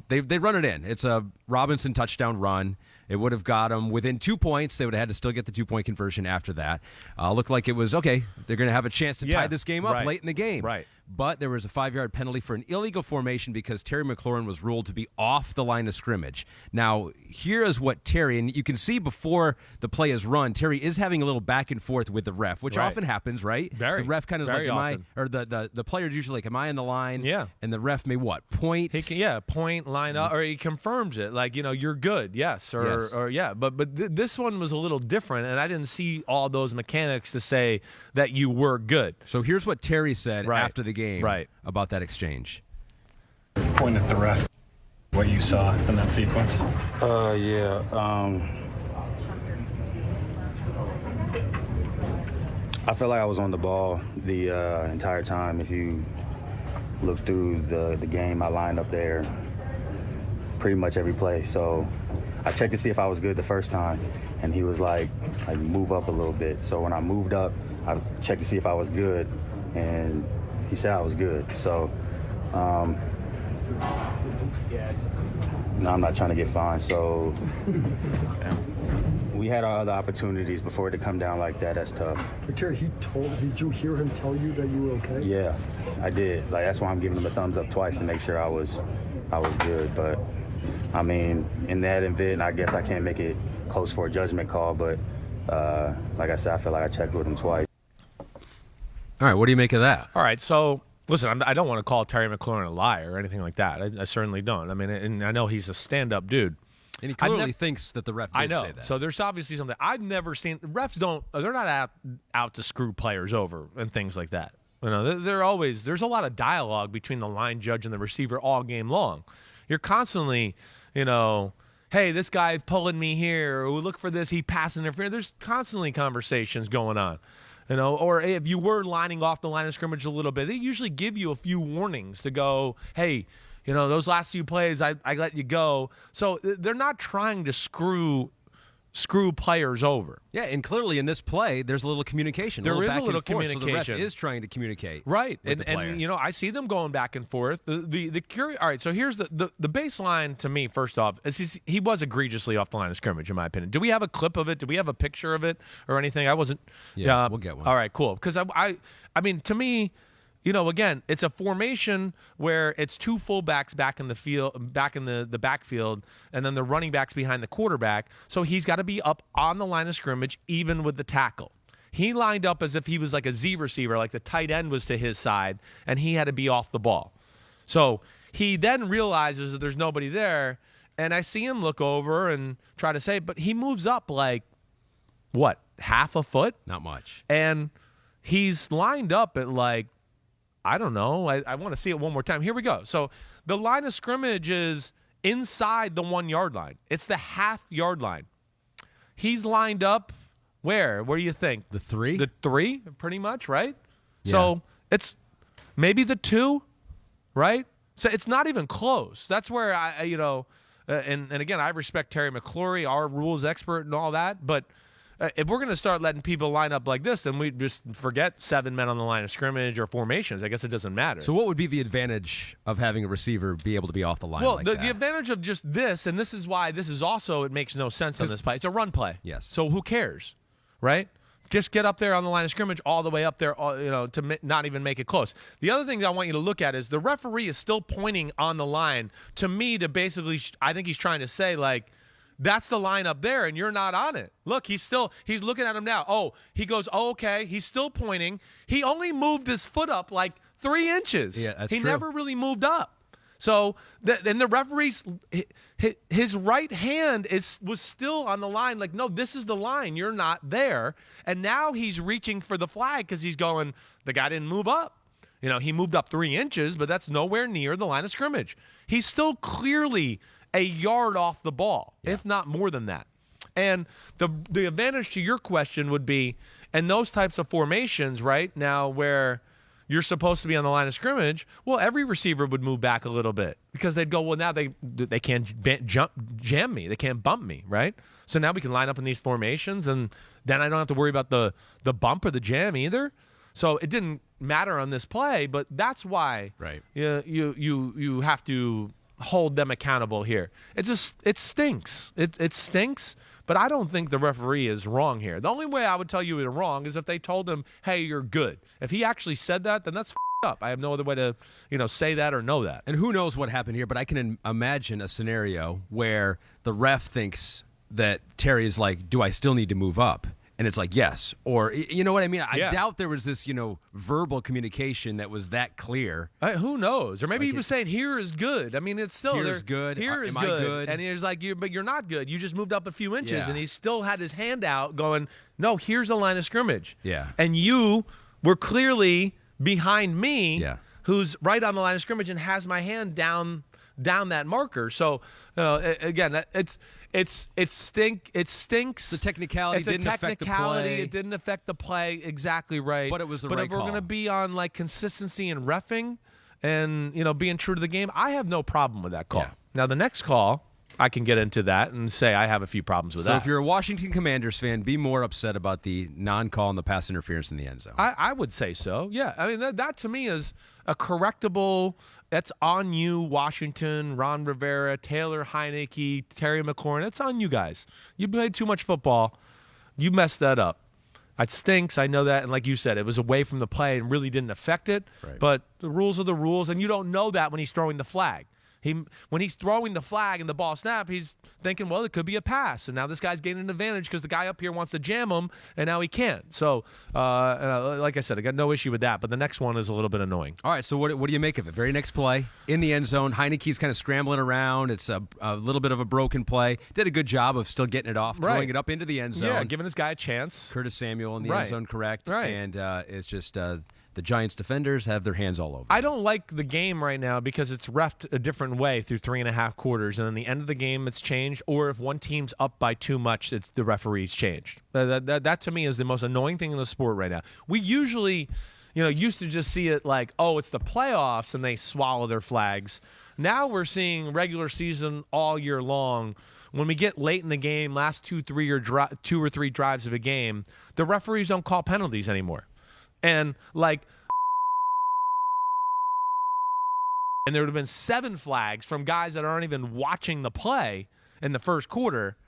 A: they run it in. It's a Robinson touchdown run. It would have got them within 2 points. They would have had to still get the 2-point conversion after that. Looked like it was, okay, they're going to have a chance to tie this game up late in the game.
B: Right.
A: But there was a 5-yard penalty for an illegal formation because Terry McLaurin was ruled to be off the line of scrimmage. Now, here is what Terry, and you can see before the play is run, Terry is having a little back and forth with the ref, which often happens, right?
B: Very.
A: The ref kind of is like,
B: often.
A: The player's usually like, am I in the line?
B: Yeah.
A: And the ref may what? Point?
B: Point, line up, or he confirms it, like, you're good, yes. But this one was a little different, and I didn't see all those mechanics to say that you were good.
A: So here's what Terry said after the game about that exchange.
E: Point at the ref, what you saw in that sequence.
F: I feel like I was on the ball the entire time. If you look through the game, I lined up there pretty much every play. So I checked to see if I was good the first time, and he was like move up a little bit. So when I moved up, I checked to see if I was good, and he said I was good. So no, I'm not trying to get fined. So we had our other opportunities before it to come down like that. That's tough.
G: But Terry, did you hear him tell you that you were okay?
F: Yeah, I did. Like, that's why I'm giving him a thumbs up twice to make sure I was good. But I mean, in that event, I guess I can't make it close for a judgment call. But like I said, I feel like I checked with him twice.
A: All right, what do you make of that?
B: All right, so listen, I don't want to call Terry McLaurin a liar or anything like that. I certainly don't. I mean, and I know he's a stand-up dude.
A: And he clearly thinks that the ref did say that.
B: So there's obviously something. I've never seen refs they're not out to screw players over and things like that. There's a lot of dialogue between the line judge and the receiver all game long. You're constantly, hey, this guy pulling me here, or look for this, he pass interference. There's constantly conversations going on. Or if you were lining off the line of scrimmage a little bit, they usually give you a few warnings to go, hey, those last few plays, I let you go. So they're not trying to screw players over.
A: Yeah, and clearly in this play, there's a little communication.
B: There is a little
A: communication.
B: communication.
A: So the ref is trying to communicate.
B: Right.
A: With the player.
B: And I see them going back and forth. All right, so here's the baseline to me, first off, is he was egregiously off the line of scrimmage, in my opinion. Do we have a clip of it? Do we have a picture of it or anything? I wasn't.
A: Yeah, we'll get one.
B: All right, cool. Because I mean, to me, again, it's a formation where it's 2 fullbacks back in the field, back in the backfield, and then the running backs behind the quarterback. So he's got to be up on the line of scrimmage, even with the tackle. He lined up as if he was like a Z receiver, like the tight end was to his side, and he had to be off the ball. So he then realizes that there's nobody there, and I see him look over and try to say, but he moves up like, what, half a foot?
A: Not much.
B: And he's lined up at like, I don't know. I want to see it one more time. Here we go. So the line of scrimmage is inside the 1 yard line. It's the half-yard line. He's lined up where? Where do you think?
A: The 3?
B: The 3, pretty much, right?
A: Yeah.
B: So it's maybe the 2, right? So it's not even close. That's where and again, I respect Terry McLaurin, our rules expert and all that, but if we're going to start letting people line up like this, then we just forget 7 men on the line of scrimmage or formations. I guess it doesn't matter.
A: So what would be the advantage of having a receiver be able to be off the line like that?
B: The advantage of just this, and this is why this is also, it makes no sense on this play. It's a run play.
A: Yes.
B: So who cares, right? Just get up there on the line of scrimmage all the way up there, to not even make it close. The other thing I want you to look at is the referee is still pointing on the line to me to basically, I think he's trying to say, like, that's the line up there, and you're not on it. Look, he's looking at him now. Oh, he goes, oh, okay. He's still pointing. He only moved his foot up like 3 inches.
A: Yeah, that's
B: He
A: true.
B: never really moved up. So, and the referee's, his right hand was still on the line. Like, no, this is the line. You're not there. And now he's reaching for the flag because he's going, the guy didn't move up. He moved up 3 inches, but that's nowhere near the line of scrimmage. He's still clearly a yard off the ball, if not more than that. And the advantage to your question would be, in those types of formations, right now where you're supposed to be on the line of scrimmage, well, every receiver would move back a little bit because they'd go, well, now they can't jam me. They can't bump me, right? So now we can line up in these formations, and then I don't have to worry about the bump or the jam either. So it didn't matter on this play, but that's why you have to hold them accountable here. It stinks. It stinks, but I don't think the referee is wrong here. The only way I would tell you they're wrong is if they told him, hey, you're good. If he actually said that, then that's up. I have no other way to say that or know that.
A: And who knows what happened here, but I can imagine a scenario where the ref thinks that Terry is like, do I still need to move up? And it's like, yes. Or, you know what I mean? I doubt there was this, verbal communication that was that clear.
B: Who knows? Or maybe he was saying, here is good. I mean, it's still
A: here's good.
B: Here is
A: Am I
B: good.
A: good?
B: And he's like, but you're not good. You just moved up a few inches.
A: Yeah.
B: And he still had his hand out going, no, here's the line of scrimmage.
A: Yeah.
B: And you were clearly behind me, who's right on the line of scrimmage and has my hand down that marker. So, again, it stinks.
A: The technicality didn't affect the play.
B: It didn't affect the play. Exactly right.
A: But it was the right
B: But if we're
A: call.
B: going to be on like consistency and reffing and, being true to the game, I have no problem with that call.
A: Yeah.
B: Now, the next call, I can get into that and say I have a few problems with that.
A: So if you're a Washington Commanders fan, be more upset about the non-call and the pass interference in the end zone.
B: I would say so. Yeah. I mean, that to me is a correctable. That's on you, Washington, Ron Rivera, Taylor Heineke, Terry McLaurin. It's on you guys. You played too much football. You messed that up. It stinks. I know that. And like you said, it was away from the play and really didn't affect it.
A: Right.
B: But the rules are the rules, and you don't know that when he's throwing the flag. When he's throwing the flag and the ball snap, he's thinking, well, it could be a pass. And now this guy's gaining an advantage because the guy up here wants to jam him, and now he can't. So, like I said, I got no issue with that. But the next one is a little bit annoying.
A: All right, so what do you make of it? Very next play, in the end zone, Heineke's kind of scrambling around. It's a little bit of a broken play. Did a good job of still getting it off, throwing it up into the end zone.
B: Yeah, giving this guy a chance.
A: Curtis Samuel in the end zone, correct.
B: Right.
A: And it's just the Giants defenders have their hands all over.
B: I don't like the game right now because it's reffed a different way through 3.5 quarters, and then the end of the game it's changed. Or if one team's up by too much, it's the referee's changed. That to me is the most annoying thing in the sport right now. We usually, used to just see it like, oh, it's the playoffs and they swallow their flags. Now we're seeing regular season all year long. When we get late in the game, last 2 or 3 drives of a game, the referees don't call penalties anymore. And there would have been 7 flags from guys that aren't even watching the play in the first quarter,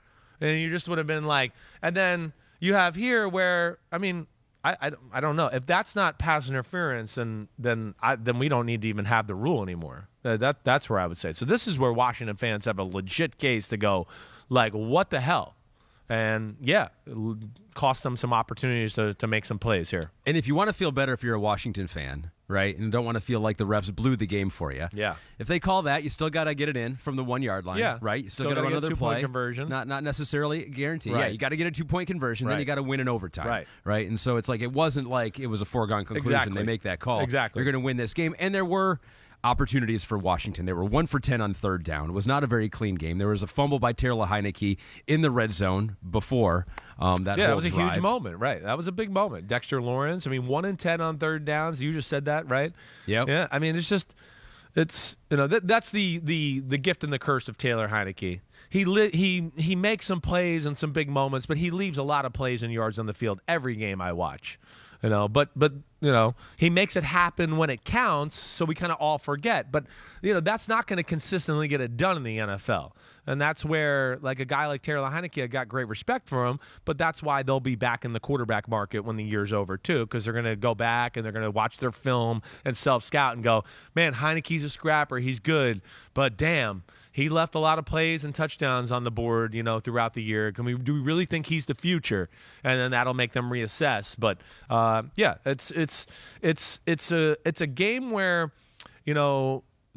B: and you just would have been like, and then you have here where, I mean, I don't know if that's not pass interference, then we don't need to even have the rule anymore. That's where I would say. So this is where Washington fans have a legit case to go, like, what the hell? And, yeah, it cost them some opportunities to make some plays here.
A: And if you want to feel better if you're a Washington fan, right, and don't want to feel like the refs blew the game for you, if they call that, you still got to get it in from the 1 yard line, right? You still got to run another play.
B: Conversion.
A: Not necessarily guaranteed.
B: Right.
A: Yeah, you got to get a 2-point conversion, then you got to win in overtime,
B: right?
A: And so it's like it wasn't like it was a foregone conclusion.
B: Exactly.
A: They make that call.
B: Exactly.
A: You're going to win this game. And there were opportunities for Washington. They were 1 for 10 on 3rd down. It was not a very clean game. There was a fumble by Taylor Heineke in the red zone before that
B: that
A: whole
B: was a
A: drive.
B: huge moment, right? That was a big moment. Dexter Lawrence, I mean, 1 in 10 on 3rd downs. You just said that, right?
A: Yep.
B: Yeah. I mean, it's the gift and the curse of Taylor Heineke. he makes some plays and some big moments, but he leaves a lot of plays and yards on the field every game I watch. But he makes it happen when it counts, so we kind of all forget. But that's not going to consistently get it done in the NFL. And that's where, like, a guy like Taylor Heineke, I got great respect for him, but that's why they'll be back in the quarterback market when the year's over, too, because they're going to go back and they're going to watch their film and self-scout and go, man, Heineke's a scrapper, he's good, but damn, he left a lot of plays and touchdowns on the board, throughout the year. Do we really think he's the future? And then that'll make them reassess. But it's a game where,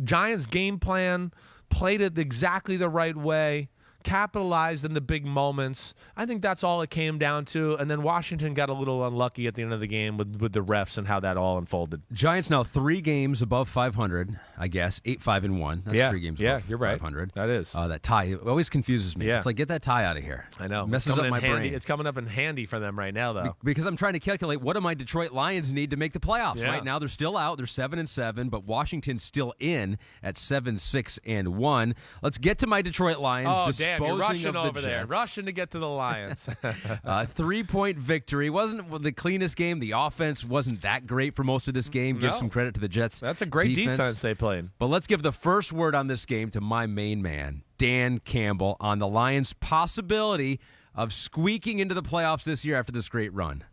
B: Giants game plan, played it exactly the right way, capitalized in the big moments. I think that's all it came down to. And then Washington got a little unlucky at the end of the game with the refs and how that all unfolded.
A: Giants now 3 games above 500, I guess. 8-5-1. That's 3 games above
B: you're right.
A: 500.
B: That is.
A: That tie always confuses me.
B: Yeah.
A: It's like, get that tie out of here.
B: I know.
A: Messes up my brain.
B: It's coming up in handy for them right now, though.
A: Because I'm trying to calculate, what do my Detroit Lions need to make the playoffs?
B: Yeah.
A: Right now they're still out. They're 7-7, but Washington's still in at 7-6-1. Let's get to my Detroit Lions.
B: Oh, damn, you're rushing over there.
A: Jets.
B: Rushing to get to the Lions.
A: 3-point victory. Wasn't the cleanest game. The offense wasn't that great for most of this game. Give some credit to the Jets.
B: That's a great defense they played.
A: But let's give the first word on this game to my main man, Dan Campbell, on the Lions' possibility of squeaking into the playoffs this year after this great run.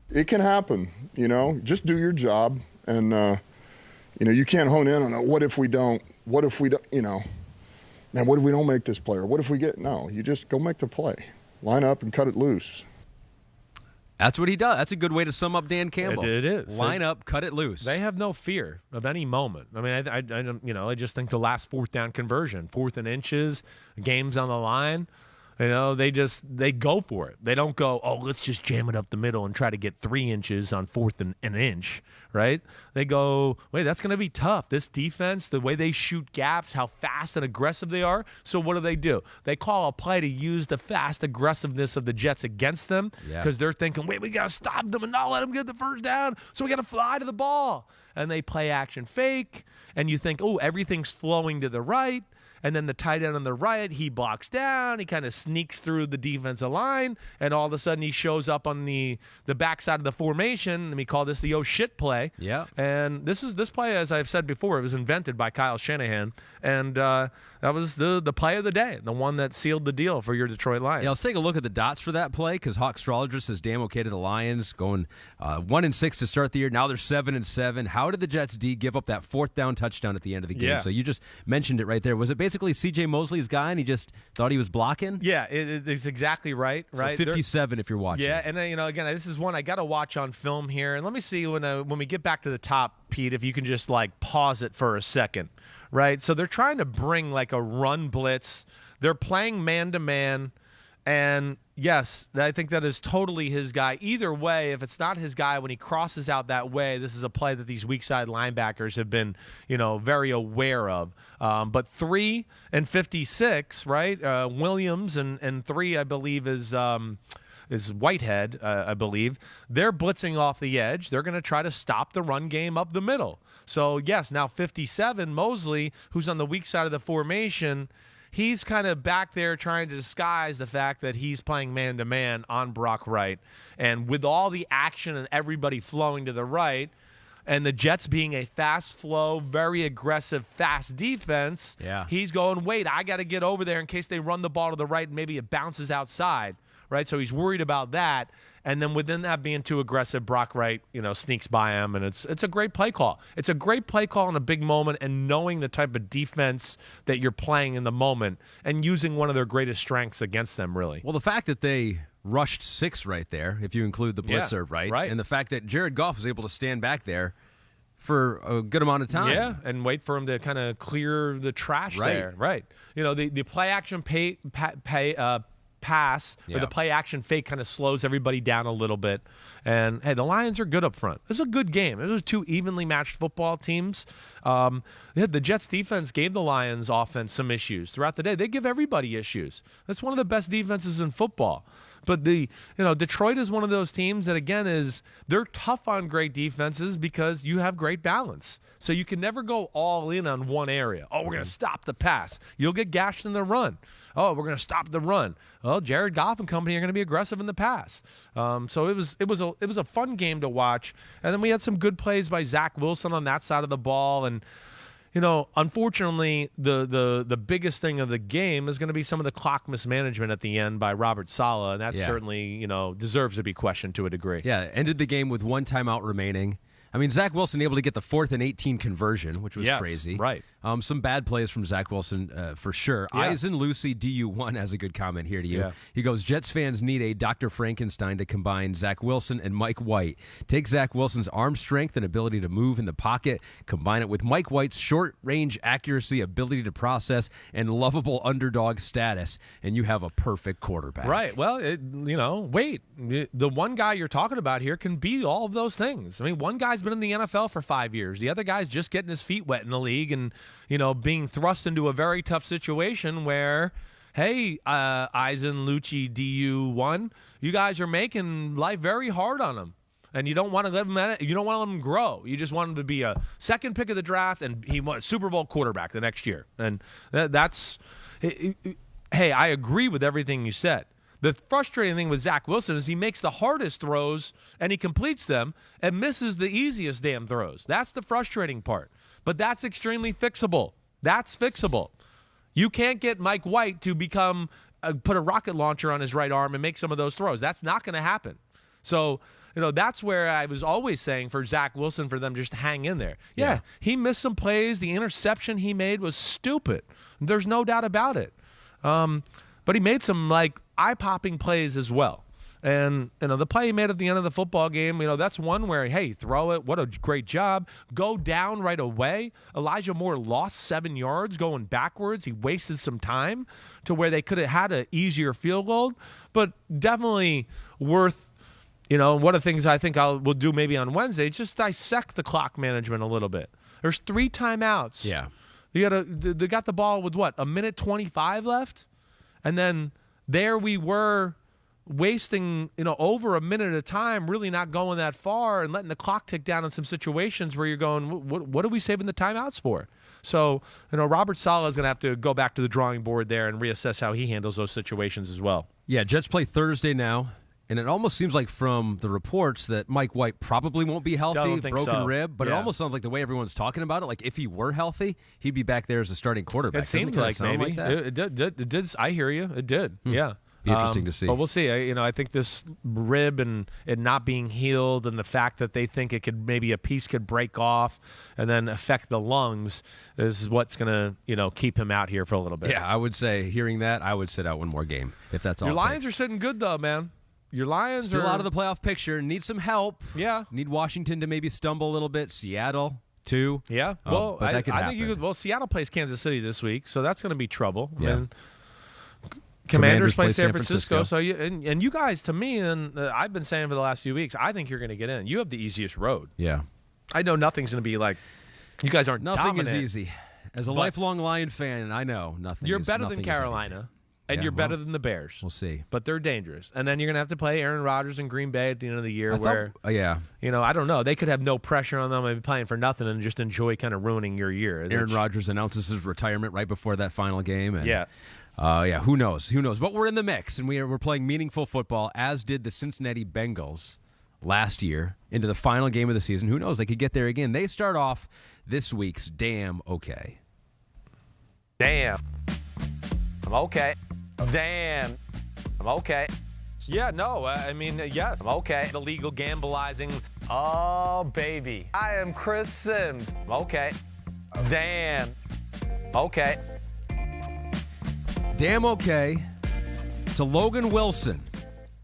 H: It can happen, Just do your job, and you can't hone in on it. What if we don't? What if we don't? Man, what if we don't make this play? Or what if we get? No, you just go make the play. Line up and cut it loose.
A: That's what he does. That's a good way to sum up Dan Campbell.
B: It is.
A: Line up, cut it loose.
B: They have no fear of any moment. I mean, I just think the last 4th down conversion, 4th and inches, games on the line. They go for it. They don't go, oh, let's just jam it up the middle and try to get 3 inches on 4th and an inch, right? They go, wait, that's going to be tough. This defense, the way they shoot gaps, how fast and aggressive they are. So what do? They call a play to use the fast aggressiveness of the Jets against them because they're thinking, wait, we got to stop them and not let them get the first down, so we got to fly to the ball. And they play action fake, and you think, oh, everything's flowing to the right. And then the tight end on the right, he blocks down. He kind of sneaks through the defensive line, and all of a sudden he shows up on the backside of the formation. And we call this the oh shit play.
A: Yeah.
B: And this play, as I've said before, it was invented by Kyle Shanahan, and that was the play of the day, the one that sealed the deal for your Detroit Lions.
A: Yeah, let's take a look at the dots for that play because Hawk Astrologist says damn okay to the Lions, going 1-6 to start the year. Now they're 7-7. How did the Jets D give up that 4th down touchdown at the end of the game?
B: Yeah.
A: So you just mentioned it right there. Was it basically C.J. Mosley's guy and he just thought he was blocking?
B: Yeah, it's exactly right. Right,
A: so 57 if you're watching.
B: Yeah, and again, this is one I got to watch on film here. And let me see when we get back to the top, Pete, if you can just like pause it for a second. Right, so they're trying to bring like a run blitz. They're playing man-to-man, and yes, I think that is totally his guy. Either way, if it's not his guy, when he crosses out that way, this is a play that these weak side linebackers have been, very aware of. But 3 and 56, right? Williams and 3, I believe, is Whitehead, I believe. They're blitzing off the edge. They're going to try to stop the run game up the middle. So, yes, now 57, Mosley, who's on the weak side of the formation, he's kind of back there trying to disguise the fact that he's playing man-to-man on Brock Wright. And with all the action and everybody flowing to the right, and the Jets being a fast flow, very aggressive, fast defense, he's going, wait, I got to get over there in case they run the ball to the right and maybe it bounces outside. Right, so he's worried about that, and then within that being too aggressive, Brock Wright, sneaks by him, and it's a great play call. It's a great play call in a big moment, and knowing the type of defense that you're playing in the moment, and using one of their greatest strengths against them, really.
A: Well, the fact that they rushed 6 right there, if you include the blitzer, right, and the fact that Jared Goff was able to stand back there for a good amount of time.
B: Yeah, and wait for him to kind of clear the trash there. Right. The play action pass or the play action fake kind of slows everybody down a little bit. And hey, the Lions are good up front. It was a good game. It was 2 evenly matched football teams. The Jets defense gave the Lions offense some issues throughout the day. They give everybody issues. That's one of the best defenses in football. But Detroit is one of those teams that, again, they're tough on great defenses because you have great balance. So you can never go all in on one area. Oh, we're going to stop the pass. You'll get gashed in the run. Oh, we're going to stop the run. Well, Jared Goff and company are going to be aggressive in the pass. So it was a fun game to watch. And then we had some good plays by Zach Wilson on that side of the ball. And unfortunately, the biggest thing of the game is going to be some of the clock mismanagement at the end by Robert Saleh, and that certainly deserves to be questioned to a degree.
A: Yeah, ended the game with 1 timeout remaining. I mean, Zach Wilson able to get the 4th and 18 conversion, which was crazy.
B: Right.
A: Some bad plays from Zach Wilson for sure.
B: Yeah.
A: Eisen Lucy DU1 has a good comment here to you.
B: Yeah.
A: He goes, Jets fans need a Dr. Frankenstein to combine Zach Wilson and Mike White. Take Zach Wilson's arm strength and ability to move in the pocket, combine it with Mike White's short-range accuracy, ability to process, and lovable underdog status, and you have a perfect quarterback.
B: Right. Well, wait. The one guy you're talking about here can be all of those things. I mean, one guy's been in the NFL for 5 years. The other guy's just getting his feet wet in the league and, being thrust into a very tough situation where, hey, Eisen, Lucci, DU1, you guys are making life very hard on him. And you don't want to let him you don't want to let him grow. You just want him to be a second pick of the draft, and he wants Super Bowl quarterback the next year. And that's hey, I agree with everything you said. The frustrating thing with Zach Wilson is he makes the hardest throws and he completes them and misses the easiest damn throws. That's the frustrating part. But that's extremely fixable. That's fixable. You can't get Mike White to put a rocket launcher on his right arm and make some of those throws. That's not going to happen. So, that's where I was always saying for Zach Wilson, for them just to hang in there. Yeah, he missed some plays. The interception he made was stupid. There's no doubt about it. But he made some, eye-popping plays as well. And, the play he made at the end of the football game, that's one where, hey, throw it. What a great job. Go down right away. Elijah Moore lost 7 yards going backwards. He wasted some time to where they could have had an easier field goal. But definitely worth, one of the things I think we'll do maybe on Wednesday, just dissect the clock management a little bit. There's 3 timeouts.
A: Yeah.
B: They got the ball with, a minute 25 left? And then there we were wasting, over a minute at a time, really not going that far and letting the clock tick down in some situations where you're going, what are we saving the timeouts for? So, Robert Saleh is going to have to go back to the drawing board there and reassess how he handles those situations as well.
A: Yeah, Jets play Thursday now. And it almost seems like from the reports that Mike White probably won't be healthy, broken rib, but it almost sounds like the way everyone's talking about it, like if he were healthy, he'd be back there as a starting quarterback.
B: It seems like maybe. It did. I hear you. It did. Yeah.
A: Be interesting to see.
B: But we'll see. I think this rib and it not being healed and the fact that they think maybe a piece could break off and then affect the lungs is what's going to, keep him out here for a little bit.
A: Yeah, I would say, hearing that, I would sit out one more game if that's all.
B: Your Lions are sitting good, though, man. Your Lions
A: still out of the playoff picture. Need some help.
B: Yeah.
A: Need Washington to maybe stumble a little bit. Seattle, too.
B: Yeah.
A: Well, but that could happen.
B: Think Seattle plays Kansas City this week, so that's going to be trouble.
A: Yeah.
B: I mean, Commanders play San Francisco. So you guys, to me, and I've been saying for the last few weeks, I think you're going to get in. You have the easiest road.
A: Yeah.
B: I know nothing's going to be like you guys aren't
A: nothing
B: dominant.
A: Is easy. As a lifelong Lion fan, I know nothing.
B: You're better than Carolina. And you're better than the Bears.
A: We'll see.
B: But they're dangerous. And then you're going to have to play Aaron Rodgers in Green Bay at the end of the year I don't know. They could have no pressure on them and be playing for nothing and just enjoy kind of ruining your year.
A: Aaron Rodgers announces his retirement right before that final game. And, who knows? Who knows? But we're in the mix, and we're playing meaningful football, as did the Cincinnati Bengals last year into the final game of the season. Who knows? They could get there again. They start off this week's Damn Okay.
I: Damn. I'm okay. Damn. I'm okay.
B: Yeah, no, yes.
I: I'm okay.
B: The legal gambleizing.
I: Oh, baby. I am Chris Simms. I'm okay. Damn. Okay.
A: Damn okay to Logan Wilson.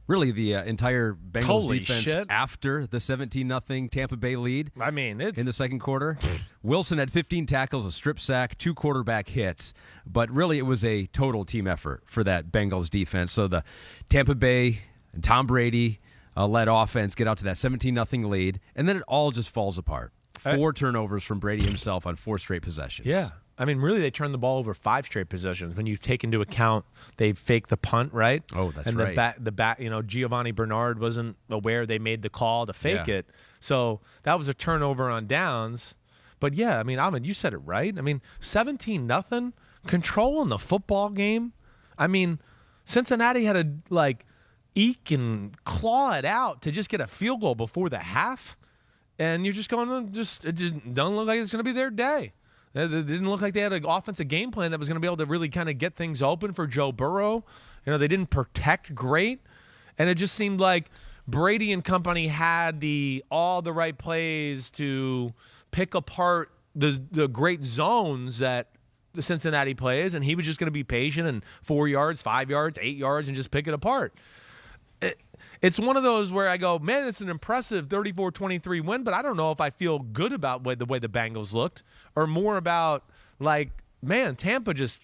A: Really, the entire Bengals defense after the 17-0 Tampa Bay lead.
B: I mean, it's
A: in the second quarter. Wilson had 15 tackles, a strip sack, 2 quarterback hits, but really it was a total team effort for that Bengals defense. So the Tampa Bay and Tom Brady led offense get out to that 17-0 lead, and then it all just falls apart. 4 turnovers from Brady himself on 4 straight possessions.
B: Yeah. I mean, really, they turned the ball over 5 straight possessions. When you take into account they faked the punt, right?
A: Oh, that's
B: and
A: right.
B: And Giovanni Bernard wasn't aware they made the call to fake it. So that was a turnover on downs. But, yeah, I mean, Ahmed, you said it right. I mean, 17-0, controlling the football game. I mean, Cincinnati had to, eke and claw it out to just get a field goal before the half. And you're just going, it just doesn't look like it's going to be their day. It didn't look like they had an offensive game plan that was going to be able to really kind of get things open for Joe Burrow. They didn't protect great. And it just seemed like Brady and company had all the right plays to pick apart the great zones that the Cincinnati plays, and he was just going to be patient and 4 yards, 5 yards, 8 yards, and just pick it apart. It's one of those where I go, man, it's an impressive 34-23 win, but I don't know if I feel good about the way the Bengals looked, or more about, man, Tampa just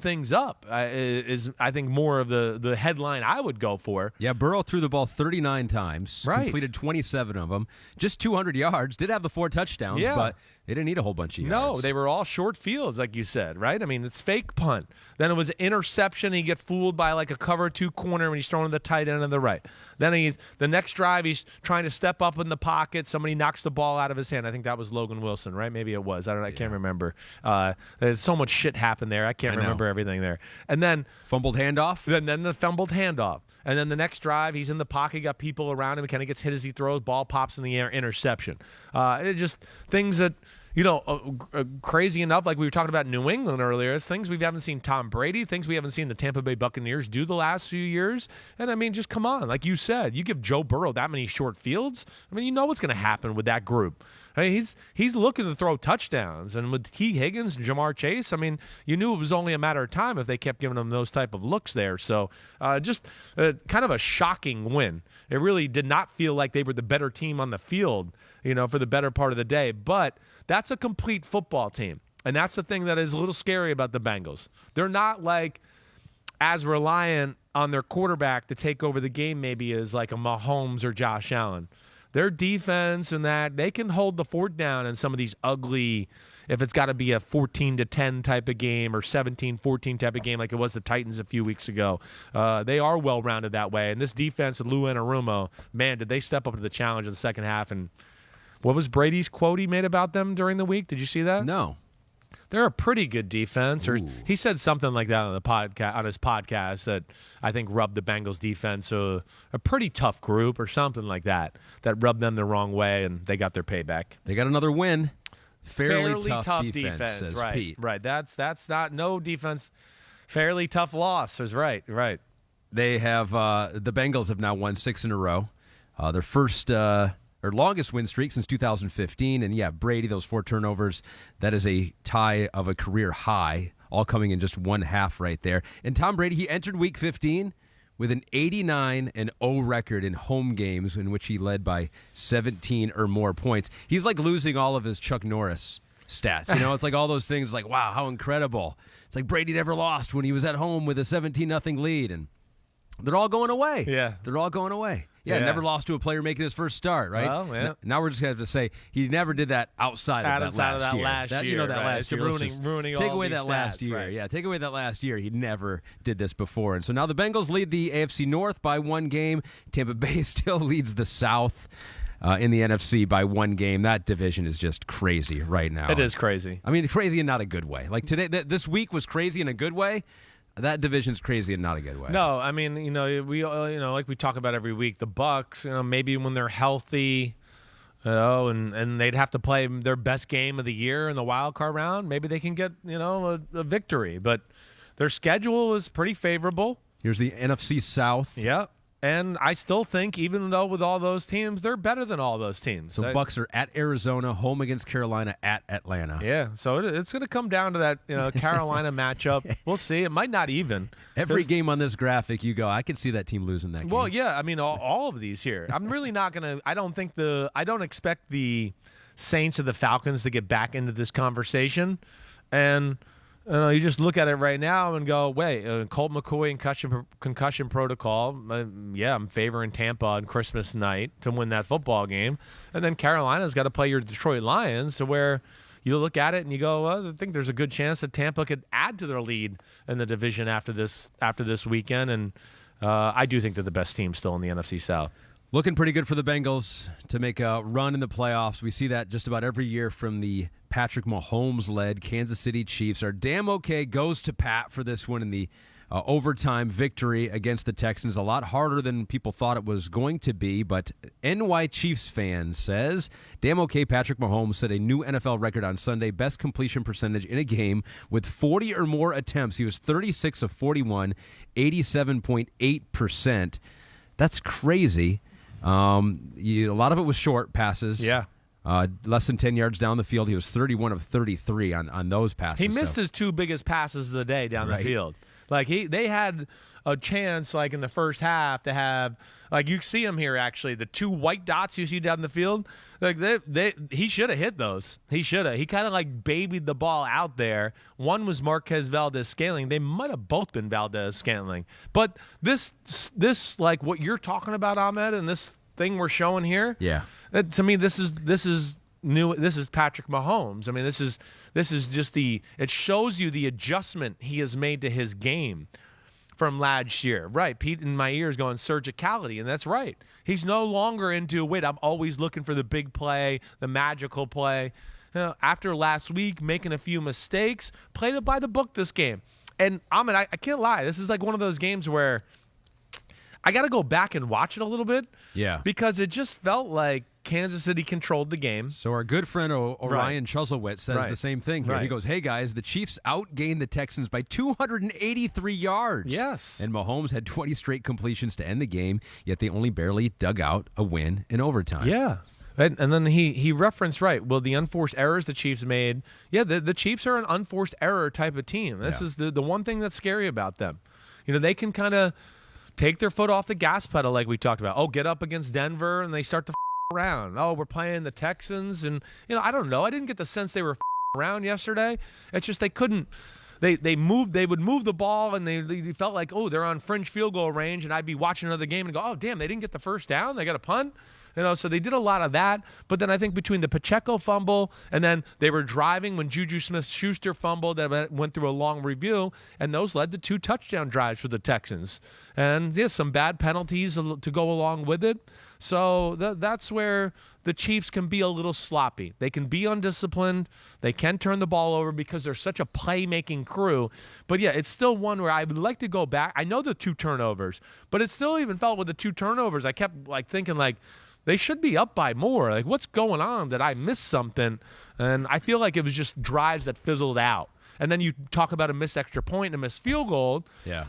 B: things up is, I think, more of the headline I would go for.
A: Yeah, Burrow threw the ball 39 times, completed 27 of them, just 200 yards, did have the 4 touchdowns, but they didn't need a whole bunch of yards.
B: No, they were all short fields, like you said, right? I mean, it's fake punt. Then it was an interception. He get fooled by a cover 2 corner when he's throwing to the tight end on the right. Then the next drive, he's trying to step up in the pocket. Somebody knocks the ball out of his hand. I think that was Logan Wilson, right? Maybe it was. I can't remember. There's so much shit happened there. I can't remember everything there. And then
A: fumbled handoff.
B: Then the fumbled handoff. And then the next drive, he's in the pocket, got people around him, kind of gets hit as he throws, ball pops in the air, interception. It just things that, crazy enough, like we were talking about New England earlier, it's things we haven't seen Tom Brady, things we haven't seen the Tampa Bay Buccaneers do the last few years. And I mean, just come on. Like you said, you give Joe Burrow that many short fields, I mean, you know what's going to happen with that group. I mean, he's looking to throw touchdowns. And with T. Higgins and Jamar Chase, I mean, you knew it was only a matter of time if they kept giving him those type of looks there. So just kind of a shocking win. It really did not feel like they were the better team on the field, for the better part of the day. But that's a complete football team. And that's the thing that is a little scary about the Bengals. They're not as reliant on their quarterback to take over the game maybe as like a Mahomes or Josh Allen. Their defense and that, they can hold the fort down in some of these ugly, if it's got to be a 14-10 type of game or 17-14 type of game like it was the Titans a few weeks ago. They are well-rounded that way. And this defense with Lou Anarumo, man, did they step up to the challenge in the second half. And what was Brady's quote he made about them during the week? Did you see that?
A: No.
B: They're a pretty good defense. Or he said something like that on his podcast that I think rubbed the Bengals defense a pretty tough group or something like that rubbed them the wrong way, and they got their payback.
A: They got another win. Fairly tough defense, says
B: right,
A: Pete.
B: Right. That's not no defense. Fairly tough loss is right.
A: They have the Bengals have now won 6 in a row. Their first or longest win streak since 2015. And, yeah, Brady, those 4 turnovers, that is a tie of a career high, all coming in just one half right there. And Tom Brady, he entered Week 15 with an 89-0 record in home games in which he led by 17 or more points. He's like losing all of his Chuck Norris stats. It's like all those things like, wow, how incredible. It's like Brady never lost when he was at home with a 17-0 lead. And they're all going away.
B: Yeah.
A: They're all going away. Yeah, never lost to a player making his first start, right?
B: Well, yeah.
A: Now we're just going to have to say he never did that outside of that last year.
B: Last year,
A: that last year.
B: Ruining
A: take
B: all
A: away
B: these
A: that
B: stats,
A: last year.
B: right.
A: Yeah, take away that last year. He never did this before. And so now the Bengals lead the AFC North by 1 game. Tampa Bay still leads the South in the NFC by 1 game. That division is just crazy right now.
B: It is crazy.
A: I mean, crazy in not a good way. Like today, this week was crazy in a good way. That division's crazy in not a good way.
B: No, I mean, we like we talk about every week, the Bucs, maybe when they're healthy, and they'd have to play their best game of the year in the wild card round, maybe they can get, a victory. But their schedule is pretty favorable.
A: Here's the NFC South.
B: Yeah. And I still think, even though with all those teams, they're better than all those teams.
A: So Bucs are at Arizona, home against Carolina, at Atlanta.
B: Yeah, so it's going to come down to that Carolina matchup. We'll see. It might not even.
A: Every game on this graphic, you go, I can see that team losing that game.
B: Well, yeah, I mean, all of these here. I'm really not going to – I don't expect the Saints or the Falcons to get back into this conversation. And – you just look at it right now and go, wait, Colt McCoy and concussion protocol. I'm favoring Tampa on Christmas night to win that football game. And then Carolina's got to play your Detroit Lions to where, you look at it and you go, well, I think there's a good chance that Tampa could add to their lead in the division after this weekend. And I do think they're the best team still in the NFC South.
A: Looking pretty good for the Bengals to make a run in the playoffs. We see that just about every year from the Patrick Mahomes-led Kansas City Chiefs. Our damn okay goes to Pat for this one in the overtime victory against the Texans. A lot harder than people thought it was going to be, but NY Chiefs fan says, damn okay, Patrick Mahomes set a new NFL record on Sunday, best completion percentage in a game with 40 or more attempts. He was 36 of 41, 87.8%. That's crazy. A lot of it was short passes.
B: Yeah.
A: Less than 10 yards down the field. He was 31 of 33 on those passes.
B: He missed his two biggest passes of the day down the field. Like they had a chance, like in the first half, to have, like you see him here actually, the two white dots you see down the field. Like he should have hit those. He should have. He kind of like babied the ball out there. One was Marquez Valdez-Scantling. They might have both been Valdez-Scantling. But this like what you're talking about, Ahmed, and this thing we're showing here.
A: Yeah.
B: To me, this is new. This is Patrick Mahomes. I mean, this is just it shows you the adjustment he has made to his game from last year. Right. Pete in my ears going surgicality, and that's right. He's no longer into, wait, I'm always looking for the big play, the magical play. After last week, making a few mistakes, played it by the book this game. And Ahmed, I can't lie. This is like one of those games where I got to go back and watch it a little bit.
A: Yeah.
B: Because it just felt like Kansas City controlled the game.
A: So our good friend Orion Chuzzlewit says the same thing here. He goes, hey, guys, the Chiefs outgained the Texans by 283 yards.
B: Yes.
A: And Mahomes had 20 straight completions to end the game, yet they only barely dug out a win in overtime.
B: Yeah. And then he referenced, well, the unforced errors the Chiefs made. Yeah, the Chiefs are an unforced error type of team. This is the one thing that's scary about them. They can kind of take their foot off the gas pedal like we talked about. Oh, get up against Denver, and they start to around. Oh, we're playing the Texans, and I don't know. I didn't get the sense they were around yesterday. It's just they couldn't. They would move the ball, and they felt like, oh, they're on fringe field goal range, and I'd be watching another game and go, oh, damn, they didn't get the first down. They got a punt. So they did a lot of that. But then I think between the Pacheco fumble and then they were driving when Juju Smith-Schuster fumbled that went through a long review, and those led to 2 touchdown drives for the Texans. And, some bad penalties to go along with it. So that's where the Chiefs can be a little sloppy. They can be undisciplined. They can turn the ball over because they're such a playmaking crew. But, yeah, it's still one where I would like to go back. I know the 2 turnovers, but it still even felt with the 2 turnovers, I kept thinking they should be up by more. Like, what's going on? Did I miss something? And I feel like it was just drives that fizzled out. And then you talk about a missed extra point and a missed field goal,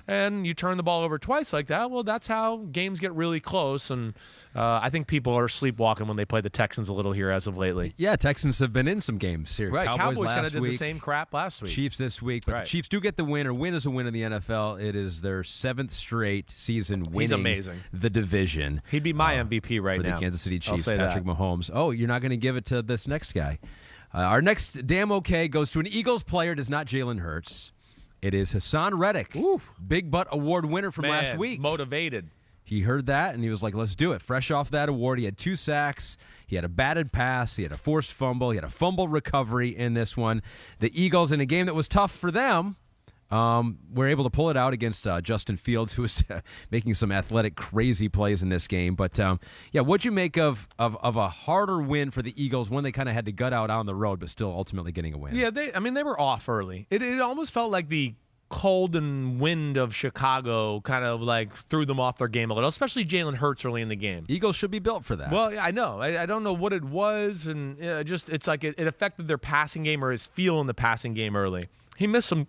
B: and you turn the ball over twice like that. Well, that's how games get really close, and I think people are sleepwalking when they play the Texans a little here as of lately.
A: Yeah, Texans have been in some games here.
B: Right, Cowboys kind of did
A: week,
B: the same crap last week.
A: Chiefs this week, but the Chiefs do get the win, or win is a win in the NFL. It is their 7th straight season winning
B: He's amazing.
A: The division.
B: He'd be my MVP right
A: now. For the Kansas City Chiefs, Patrick Mahomes. Oh, you're not going to give it to this next guy. Our next damn okay goes to an Eagles player. It is not Jalen Hurts. It is Hassan Reddick, Big Butt Award winner from last week.
B: Motivated.
A: He heard that, and he was like, let's do it. Fresh off that award, he had 2 sacks. He had a batted pass. He had a forced fumble. He had a fumble recovery in this one. The Eagles, in a game that was tough for them, were able to pull it out against Justin Fields, who was making some athletic, crazy plays in this game. But, what'd you make of a harder win for the Eagles, when they kind of had to gut out on the road, but still ultimately getting a win?
B: Yeah, they were off early. It almost felt like the cold and wind of Chicago kind of threw them off their game a little, especially Jalen Hurts early in the game.
A: Eagles should be built for that.
B: Well, I know. I don't know what it was, and it's like it affected their passing game or his feel in the passing game early. He missed some.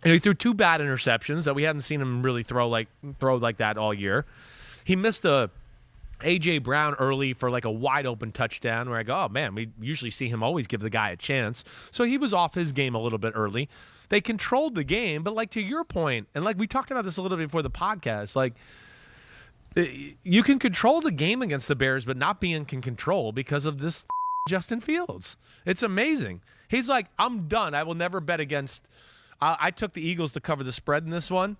B: He threw 2 bad interceptions that we haven't seen him really throw like that all year. He missed a A.J. Brown early for a wide open touchdown where I go, oh, man, we usually see him always give the guy a chance. So he was off his game a little bit early. They controlled the game, but to your point, and we talked about this a little bit before the podcast, you can control the game against the Bears, but not be in control because of this Justin Fields. It's amazing. He's like, I'm done. I will never bet against – I took the Eagles to cover the spread in this one,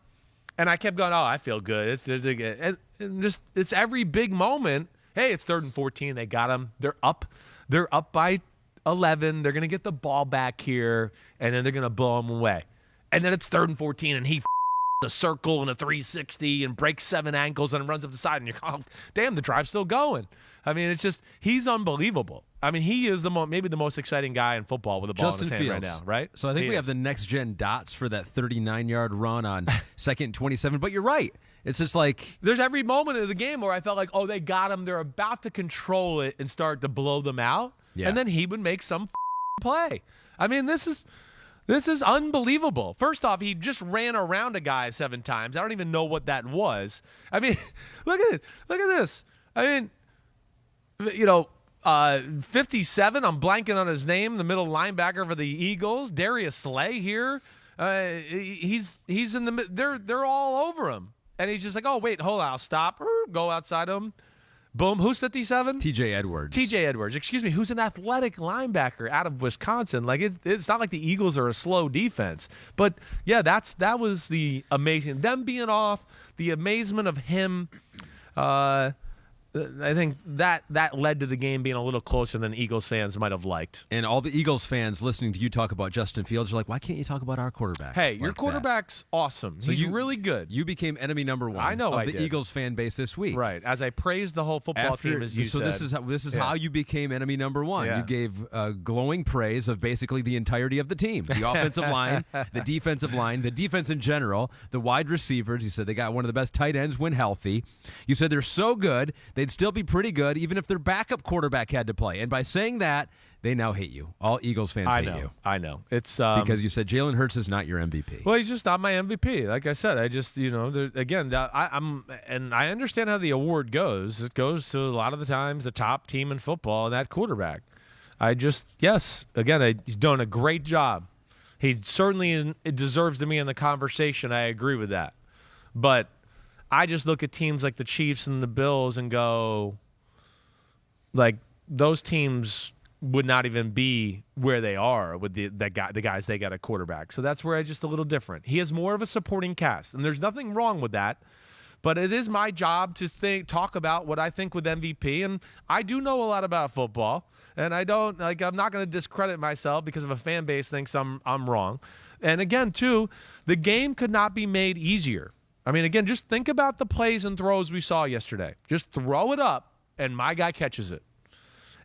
B: and I kept going, oh, I feel good. It's every big moment. Hey, it's 3rd and 14. They got them. They're up by 11. They're going to get the ball back here, and then they're going to blow them away. And then it's 3rd and 14, and he a circle and a 360 and breaks 7 ankles and runs up the side, and you're oh, damn, the drive's still going. I mean, it's just he's unbelievable. I mean, he is maybe the most exciting guy in football with the ball
A: Justin
B: in his hand
A: Fields.
B: right now, right?
A: So I think we have the next-gen dots for that 39-yard run on 2nd and 27. But you're right. It's just like
B: there's every moment of the game where I felt like, oh, they got him. They're about to control it and start to blow them out. Yeah. And then he would make some play. I mean, this is unbelievable. First off, he just ran around a guy 7 times. I don't even know what that was. I mean, look at it. Look at this. I mean, 57, I'm blanking on his name, the middle linebacker for the Eagles, Darius Slay here. He's in the they're all over him. And he's just like, oh, wait, hold on, I'll stop. Go outside him. Boom. Who's 57?
A: TJ Edwards.
B: TJ Edwards. Excuse me. Who's an athletic linebacker out of Wisconsin? Like it's not like the Eagles are a slow defense, but yeah, that was the amazing. Them being off, the amazement of him. I think that led to the game being a little closer than Eagles fans might have liked.
A: And all the Eagles fans listening to you talk about Justin Fields are like, why can't you talk about our quarterback?
B: Hey, your quarterback's awesome. So he's really good.
A: You became enemy number 1
B: I know
A: of
B: I
A: the
B: did.
A: Eagles fan base this week.
B: Right. As I praised the whole football team, as you said.
A: So this is how you became enemy number 1.
B: Yeah.
A: You gave glowing praise of basically the entirety of the team. The offensive line, the defensive line, the defense in general, the wide receivers. You said they got one of the best tight ends when healthy. You said they're so good, they'd still be pretty good even if their backup quarterback had to play. And by saying that, they now hate you. All Eagles fans hate you.
B: I know. It's
A: because you said Jalen Hurts is not your MVP.
B: Well, he's just not my MVP. Like I said, I just again, I understand how the award goes. It goes to a lot of the times the top team in football and that quarterback. He's done a great job. He certainly deserves to be in the conversation. I agree with that. But I just look at teams like the Chiefs and the Bills and go, like, those teams would not even be where they are with the guys they got at quarterback. So that's where I'm just a little different. He has more of a supporting cast, and there's nothing wrong with that. But it is my job to talk about what I think with MVP, and I do know a lot about football, and I'm not going to discredit myself because if a fan base thinks I'm wrong. And again, too, the game could not be made easier. I mean, again, just think about the plays and throws we saw yesterday. Just throw it up, and my guy catches it.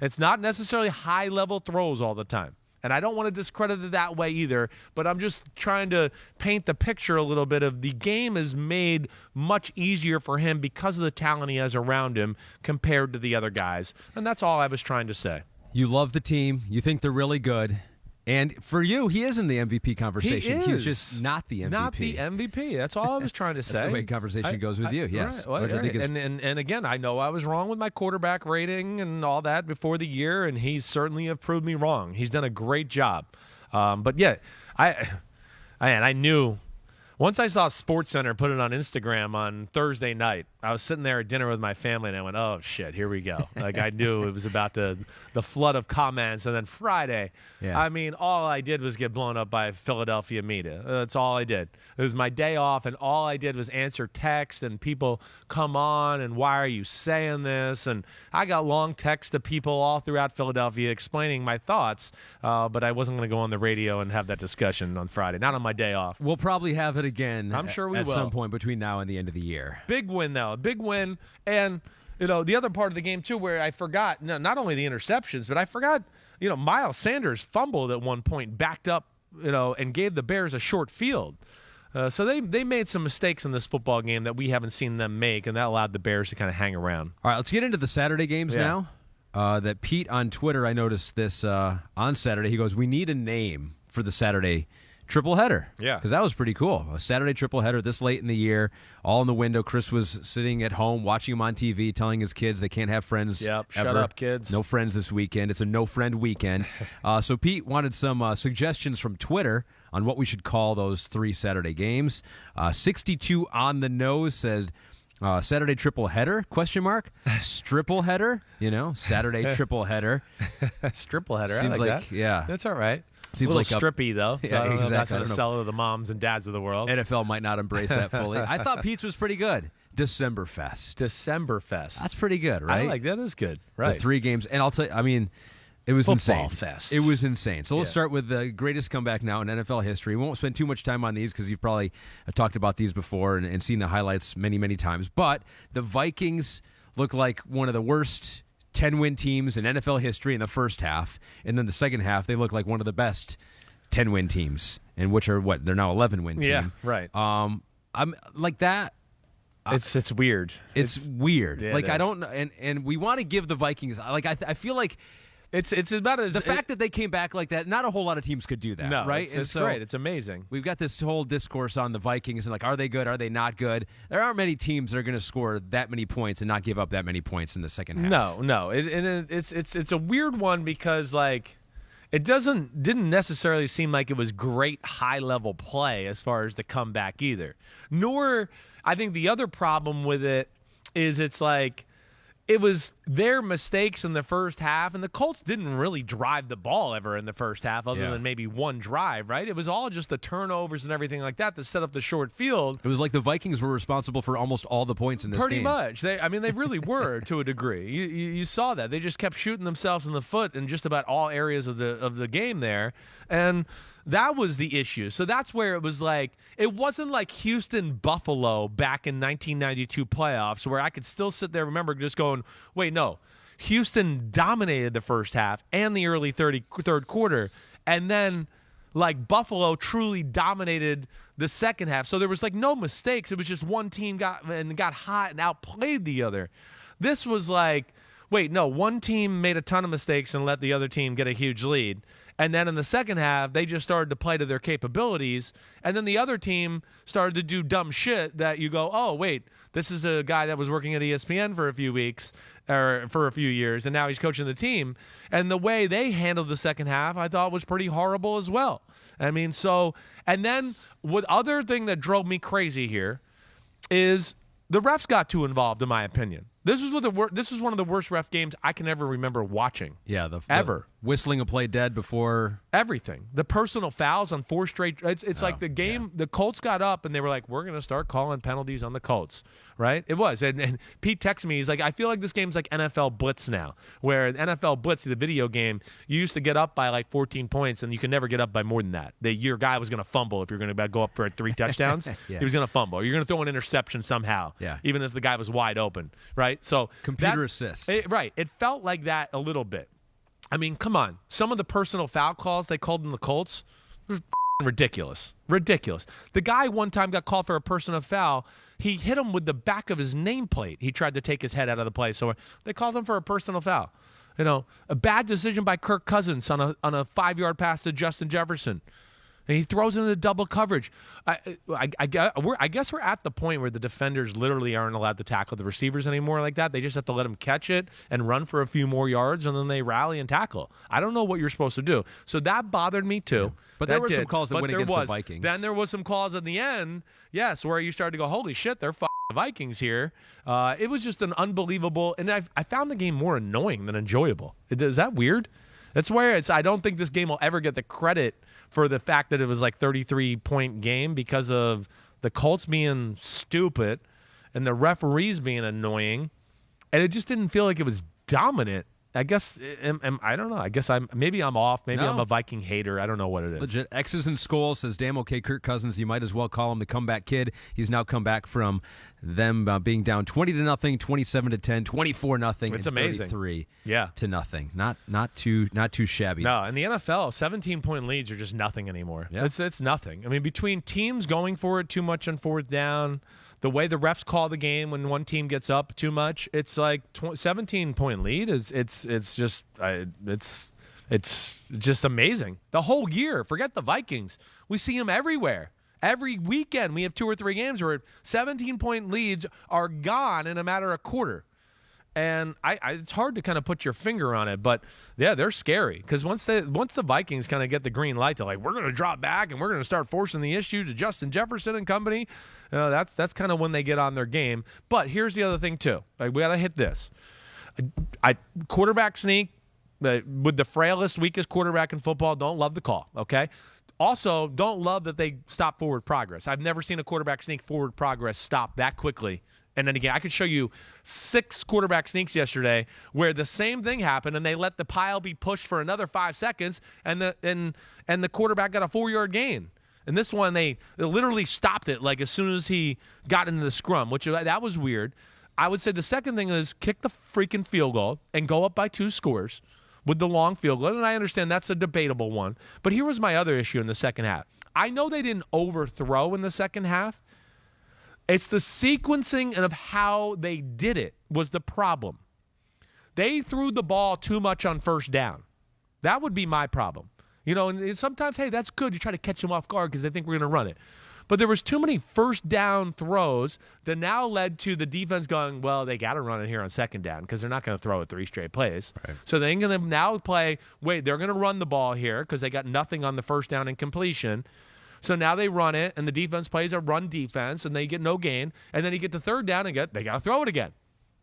B: It's not necessarily high-level throws all the time. And I don't want to discredit it that way either, but I'm just trying to paint the picture a little bit of the game is made much easier for him because of the talent he has around him compared to the other guys. And that's all I was trying to say.
A: You love the team. You think they're really good. And for you, he is in the MVP conversation. He's just not the MVP.
B: Not the MVP. That's all I was trying to say.
A: That's the way conversation goes with you, yes.
B: Right. Well, right. And again, I know I was wrong with my quarterback rating and all that before the year, and he certainly have proved me wrong. He's done a great job. But, yeah, I knew once I saw SportsCenter put it on Instagram on Thursday night, I was sitting there at dinner with my family, and I went, oh, shit, here we go. Like, I knew it was about the flood of comments. And then Friday, I mean, all I did was get blown up by Philadelphia media. That's all I did. It was my day off, and all I did was answer text, and people come on, and why are you saying this? And I got long texts to people all throughout Philadelphia explaining my thoughts, but I wasn't going to go on the radio and have that discussion on Friday, not on my day off.
A: We'll probably have it again
B: I'm sure we
A: at
B: will.
A: some point between now and the end of the year.
B: Big win, though. A big win. And, the other part of the game, too, where I forgot, not only the interceptions, but I forgot, Miles Sanders fumbled at one point, backed up, and gave the Bears a short field. So they made some mistakes in this football game that we haven't seen them make, and that allowed the Bears to kind of hang around.
A: All right, let's get into the Saturday games now. That Pete on Twitter, I noticed this on Saturday. He goes, we need a name for the Saturday triple header.
B: Yeah.
A: Because that was pretty cool. A Saturday triple header this late in the year, all in the window. Chris was sitting at home watching him on TV, telling his kids they can't have friends.
B: Yep.
A: Ever.
B: Shut up, kids.
A: No friends this weekend. It's a no-friend weekend. So Pete wanted some suggestions from Twitter on what we should call those 3 Saturday games. 62 on the nose said Saturday triple header, ? Stripple header, Saturday triple header.
B: Stripple header,
A: Seems
B: I like that.
A: Yeah.
B: That's all right.
A: Seems
B: a little
A: like
B: strippy, though. So I don't know if that's going to
A: exactly.
B: sell to the moms and dads of the world.
A: NFL might not embrace that fully. I thought Pete's was pretty good. Decemberfest.
B: Decemberfest.
A: That's pretty good, right?
B: I like that. Is good. Right.
A: The 3 games. And I'll tell you, I mean, It was
B: Football
A: insane.
B: fest.
A: It was insane. So let's
B: Yeah.
A: start with the greatest comeback now in NFL history. We won't spend too much time on these because you've probably talked about these before and seen the highlights many, many times. But the Vikings look like one of the worst 10-win teams in NFL history in the first half. And then the second half, they look like one of the best 10-win teams, and which are what? They're now 11-win team.
B: Yeah, right.
A: I'm like that.
B: It's weird.
A: It's weird.
B: Yeah,
A: like,
B: it
A: I
B: is.
A: don't know. And we want to give the Vikings, like, I feel like
B: It's about
A: the fact that they came back like that, not a whole lot of teams could do that,
B: no,
A: right?
B: It's great. It's amazing.
A: We've got this whole discourse on the Vikings and, like, are they good? Are they not good? There aren't many teams that are going to score that many points and not give up that many points in the second half.
B: No. It's a weird one because, like, it didn't necessarily seem like it was great high-level play as far as the comeback either. Nor, I think the other problem with it is it's like it was their mistakes in the first half, and the Colts didn't really drive the ball ever in the first half other than maybe one drive, right? It was all just the turnovers and everything like that set up the short field.
A: It was like the Vikings were responsible for almost all the points in this
B: Pretty
A: game.
B: much. They really were to a degree. You saw that. They just kept shooting themselves in the foot in just about all areas of the game there. And that was the issue. So that's where it was like, it wasn't like Houston-Buffalo back in 1992 playoffs where I could still sit there, remember, just going, wait, no. Houston dominated the first half and the early third quarter. And then, like, Buffalo truly dominated the second half. So there was, like, no mistakes. It was just one team got hot and outplayed the other. This was like, wait, no, one team made a ton of mistakes and let the other team get a huge lead. And then in the second half, they just started to play to their capabilities. And then the other team started to do dumb shit that you go, oh, wait, this is a guy that was working at ESPN for a few weeks or for a few years, and now he's coaching the team. And the way they handled the second half, I thought was pretty horrible as well. I mean, so, and then what other thing that drove me crazy here is the refs got too involved, in my opinion. This was one of the worst ref games I can ever remember watching.
A: Yeah,
B: ever.
A: Whistling a play dead before
B: everything. The personal fouls on 4 straight. It's like the game. Yeah. The Colts got up and they were like, "We're going to start calling penalties on the Colts." Right? It was. And Pete texted me. He's like, "I feel like this game's like NFL Blitz now, where NFL Blitz, the video game, you used to get up by like 14 points and you can never get up by more than that. Your guy was going to fumble if you're going to go up for 3 touchdowns.
A: Yeah.
B: He was going to fumble. You're going to throw an interception somehow.
A: Yeah.
B: Even if the guy was wide open. Right? So
A: computer assist.
B: Right. It felt like that a little bit. I mean, come on. Some of the personal foul calls they called in the Colts were ridiculous. Ridiculous. The guy one time got called for a personal foul. He hit him with the back of his nameplate. He tried to take his head out of the play. So they called him for a personal foul. You know, a bad decision by Kirk Cousins on a 5-yard pass to Justin Jefferson. And he throws into the double coverage. I guess we're at the point where the defenders literally aren't allowed to tackle the receivers anymore like that. They just have to let them catch it and run for a few more yards, and then they rally and tackle. I don't know what you're supposed to do. So that bothered me too. Yeah.
A: But there were some calls that went against the Vikings.
B: Then there was some calls at the end, yes, where you started to go, holy shit, they're the Vikings here. It was just an unbelievable, and I found the game more annoying than enjoyable. Is that weird? That's where I don't think this game will ever get the credit for the fact that it was like 33-point game because of the Colts being stupid and the referees being annoying, and it just didn't feel like it was dominant. I guess I don't know. I guess maybe I'm off. Maybe I'm a Viking hater. I don't know what it is.
A: Legit. X's and Skulls says, damn okay, Kirk Cousins. You might as well call him the comeback kid. He's now come back from them being down 20-0, 27-10, 24-0,
B: It's
A: and
B: amazing. 33-0. Not
A: too shabby.
B: No, in the NFL, 17-point leads are just nothing anymore. Yeah. It's nothing. I mean, between teams going for it too much on fourth down, the way the refs call the game when one team gets up too much, it's like 17-point lead it's just amazing. The whole year, forget the Vikings. We see them everywhere. Every weekend we have 2 or 3 games where 17-point leads are gone in a matter of quarter. And it's hard to kind of put your finger on it, but yeah, they're scary because once the Vikings kind of get the green light to like we're going to drop back and we're going to start forcing the issue to Justin Jefferson and company, that's kind of when they get on their game. But here's the other thing too, like we got to hit this. Quarterback sneak with the frailest, weakest quarterback in football. Don't love the call. Okay. Also, don't love that they stop forward progress. I've never seen a quarterback sneak forward progress stop that quickly And then again, I could show you 6 quarterback sneaks yesterday where the same thing happened, and they let the pile be pushed for another 5 seconds, and the quarterback got a 4-yard gain. And this one, they literally stopped it like as soon as he got into the scrum, which that was weird. I would say the second thing is kick the freaking field goal and go up by 2 scores with the long field goal. And I understand that's a debatable one. But here was my other issue in the second half. I know they didn't overthrow in the second half. It's the sequencing and of how they did it was the problem. They threw the ball too much on first down. That would be my problem. You know, and sometimes, hey, that's good. You try to catch them off guard because they think we're going to run it. But there was too many first down throws that now led to the defense going, well, they got to run it here on second down because they're not going to throw it 3 straight plays. Right. So they're going to now play, wait, they're going to run the ball here because they got nothing on the first down and completion. So now they run it, and the defense plays a run defense, and they get no gain. And then you get the third down, and they got to throw it again.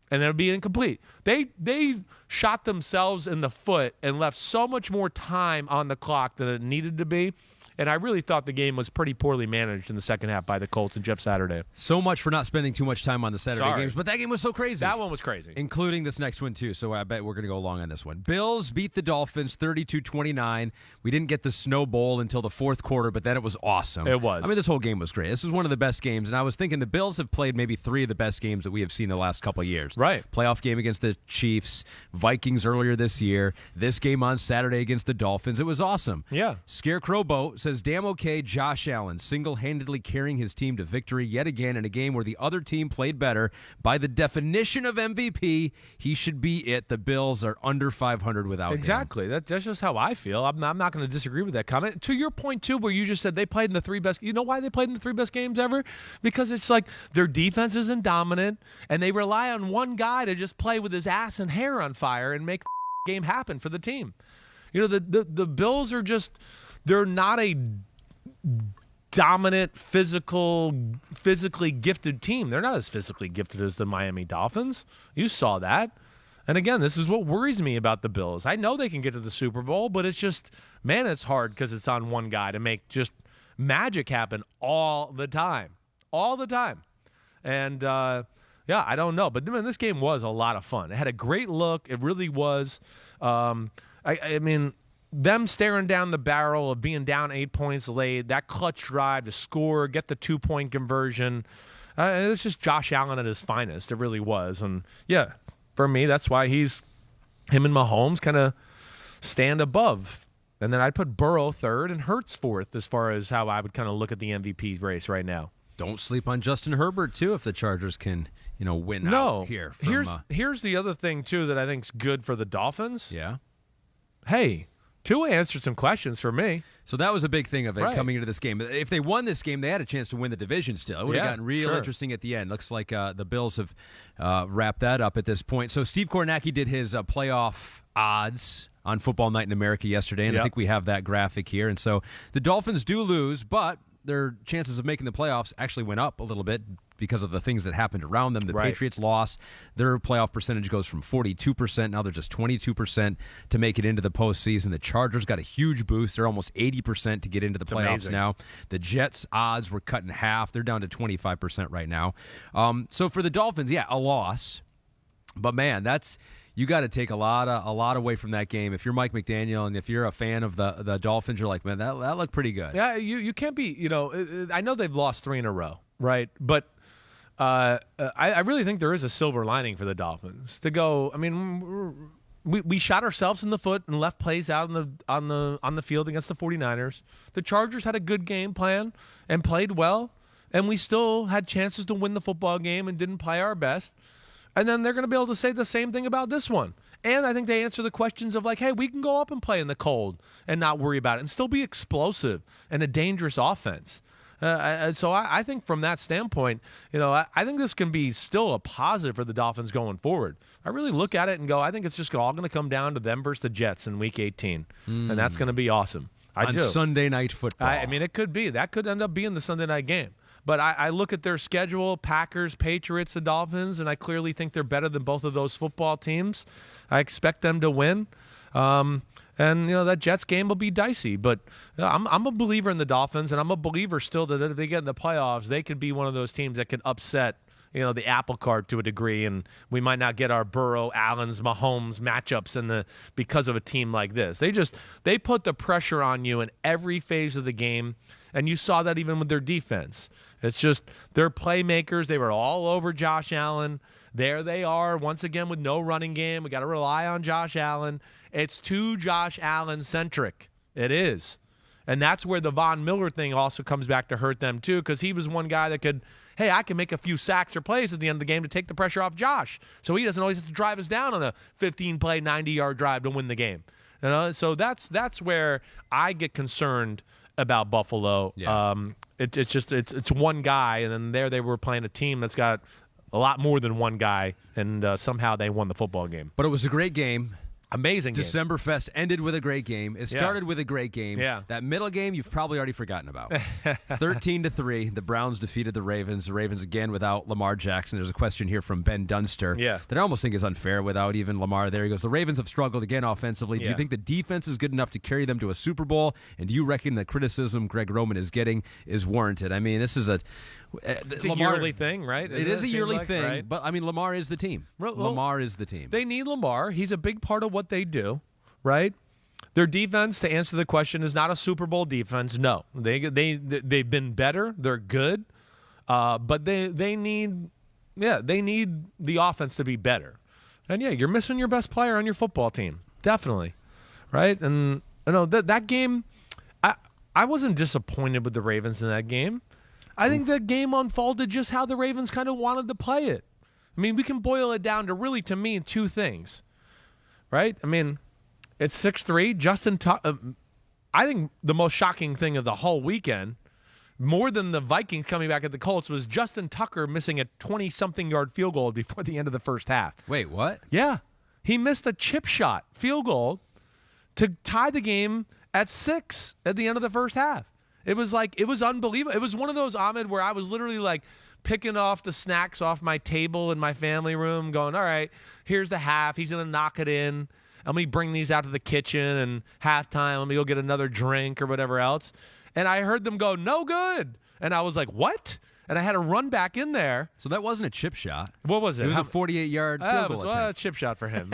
B: And then it'll be incomplete. They shot themselves in the foot and left so much more time on the clock than it needed to be. And I really thought the game was pretty poorly managed in the second half by the Colts and Jeff Saturday.
A: So much for not spending too much time on the Saturday games, but that game was so crazy.
B: That one was crazy.
A: Including this next one, too, so I bet we're going to go along on this one. Bills beat the Dolphins 32-29. We didn't get the Snow Bowl until the fourth quarter, but then it was awesome.
B: It was.
A: I mean, this whole game was great. This was one of the best games, and I was thinking the Bills have played maybe 3 of the best games that we have seen the last couple of years.
B: Right.
A: Playoff game against the Chiefs, Vikings earlier this year, this game on Saturday against the Dolphins. It was awesome.
B: Yeah.
A: Scarecrow Boat says, damn okay, Josh Allen single-handedly carrying his team to victory yet again in a game where the other team played better. By the definition of MVP, he should be it. The Bills are under 500 without him.
B: Exactly. That's just how I feel. I'm not going to disagree with that comment. To your point, too, where you just said they played in the 3 best. You know why they played in the 3 best games ever? Because it's like their defense isn't dominant, and they rely on one guy to just play with his ass and hair on fire and make the game happen for the team. You know, the Bills are just – they're not a – dominant, physically gifted team. They're not as physically gifted as the Miami Dolphins. You saw that. And again, this is what worries me about the Bills. I know they can get to the Super Bowl, but it's just, man, it's hard because it's on one guy to make just magic happen all the time. All the time. And, yeah, I don't know. But, man, this game was a lot of fun. It had a great look. It really was. I mean, them staring down the barrel of being down 8 points late, that clutch drive to score, get the 2-point conversion. It's just Josh Allen at his finest. It really was. And, yeah, for me, that's why him and Mahomes kind of stand above. And then I'd put Burrow third and Hurts fourth as far as how I would kind of look at the MVP race right now.
A: Don't sleep on Justin Herbert, too, if the Chargers can, win out here.
B: Here's the other thing, too, that I think is good for the Dolphins.
A: Yeah.
B: Hey, Tua answered some questions for me.
A: So that was a big thing of it coming into this game. If they won this game, they had a chance to win the division still. It would have gotten real interesting at the end. Looks like the Bills have wrapped that up at this point. So Steve Kornacki did his playoff odds on Football Night in America yesterday, and I think we have that graphic here. And so the Dolphins do lose, but their chances of making the playoffs actually went up a little bit because of the things that happened around them. The Patriots lost. Their playoff percentage goes from 42%. Now they're just 22% to make it into the postseason. The Chargers got a huge boost. They're almost 80% to get into the playoffs now. The Jets' odds were cut in half. They're down to 25% right now. So for the Dolphins, a loss. But, man, you got to take a lot away from that game. If you're Mike McDaniel and if you're a fan of the Dolphins, you're like, man, that looked pretty good.
B: Yeah, you can't be, I know they've lost 3 in a row, right? But I really think there is a silver lining for the Dolphins to go. I mean, we shot ourselves in the foot and left plays out on the field against the 49ers. The Chargers had a good game plan and played well, and we still had chances to win the football game and didn't play our best. And then they're going to be able to say the same thing about this one. And I think they answer the questions of like, hey, we can go up and play in the cold and not worry about it and still be explosive and a dangerous offense. So I think from that standpoint, I think this can be still a positive for the Dolphins going forward. I really look at it and go, I think it's just all going to come down to them versus the Jets in Week 18. And that's going to be awesome.
A: On Sunday Night Football.
B: I mean, it could be. That could end up being the Sunday night game. But I look at their schedule, Packers, Patriots, the Dolphins, and I clearly think they're better than both of those football teams. I expect them to win. And, that Jets game will be dicey. But I'm a believer in the Dolphins, and I'm a believer still that if they get in the playoffs, they could be one of those teams that can upset, the apple cart to a degree, and we might not get our Burrow, Allens, Mahomes matchups because of a team like this. They put the pressure on you in every phase of the game, and you saw that even with their defense. It's just their playmakers. They were all over Josh Allen. There they are once again with no running game. We got to rely on Josh Allen. It's too Josh Allen centric. It is. And that's where the Von Miller thing also comes back to hurt them too, because he was one guy that could, hey, I can make a few sacks or plays at the end of the game to take the pressure off Josh, so he doesn't always have to drive us down on a 15-play, 90-yard drive to win the game. So that's where I get concerned about Buffalo.
A: Yeah.
B: It's one guy, and then there they were playing a team that's got a lot more than one guy, and somehow they won the football game.
A: But it was a great game.
B: Amazing game.
A: December Fest ended with a great game. It started with a great game.
B: Yeah.
A: That middle game you've probably already forgotten about. 13-3, the Browns defeated the Ravens. The Ravens again without Lamar Jackson. There's a question here from Ben Dunster that I almost think is unfair without even Lamar there. He goes, the Ravens have struggled again offensively. Do you think the defense is good enough to carry them to a Super Bowl? And do you reckon the criticism Greg Roman is getting is warranted? I mean, this is
B: it's a yearly thing, right?
A: It is a yearly thing,
B: right?
A: but I mean, Lamar is the team. Lamar is the team.
B: They need Lamar. He's a big part of what they do, right? Their defense, to answer the question, is not a Super Bowl defense. No, they've been better. They're good, but they need the offense to be better. And you're missing your best player on your football team, definitely, right? And that game, I wasn't disappointed with the Ravens in that game. I think that game unfolded just how the Ravens kind of wanted to play it. I mean, we can boil it down to me, two things, right? I mean, it's 6-3. Justin Tucker, I think the most shocking thing of the whole weekend, more than the Vikings coming back at the Colts, was Justin Tucker missing a 20-something-yard field goal before the end of the first half.
A: Wait, what?
B: Yeah. He missed a chip shot field goal to tie the game at 6 at the end of the first half. It was unbelievable. It was one of those, Ahmed, where I was literally like picking off the snacks off my table in my family room, going, all right, here's the half. He's going to knock it in. Let me bring these out to the kitchen, and halftime, let me go get another drink or whatever else. And I heard them go, no good. And I was like, what? And I had to run back in there.
A: So that wasn't a chip shot.
B: What was it?
A: It was a 48-yard field goal attempt.
B: A chip shot for him.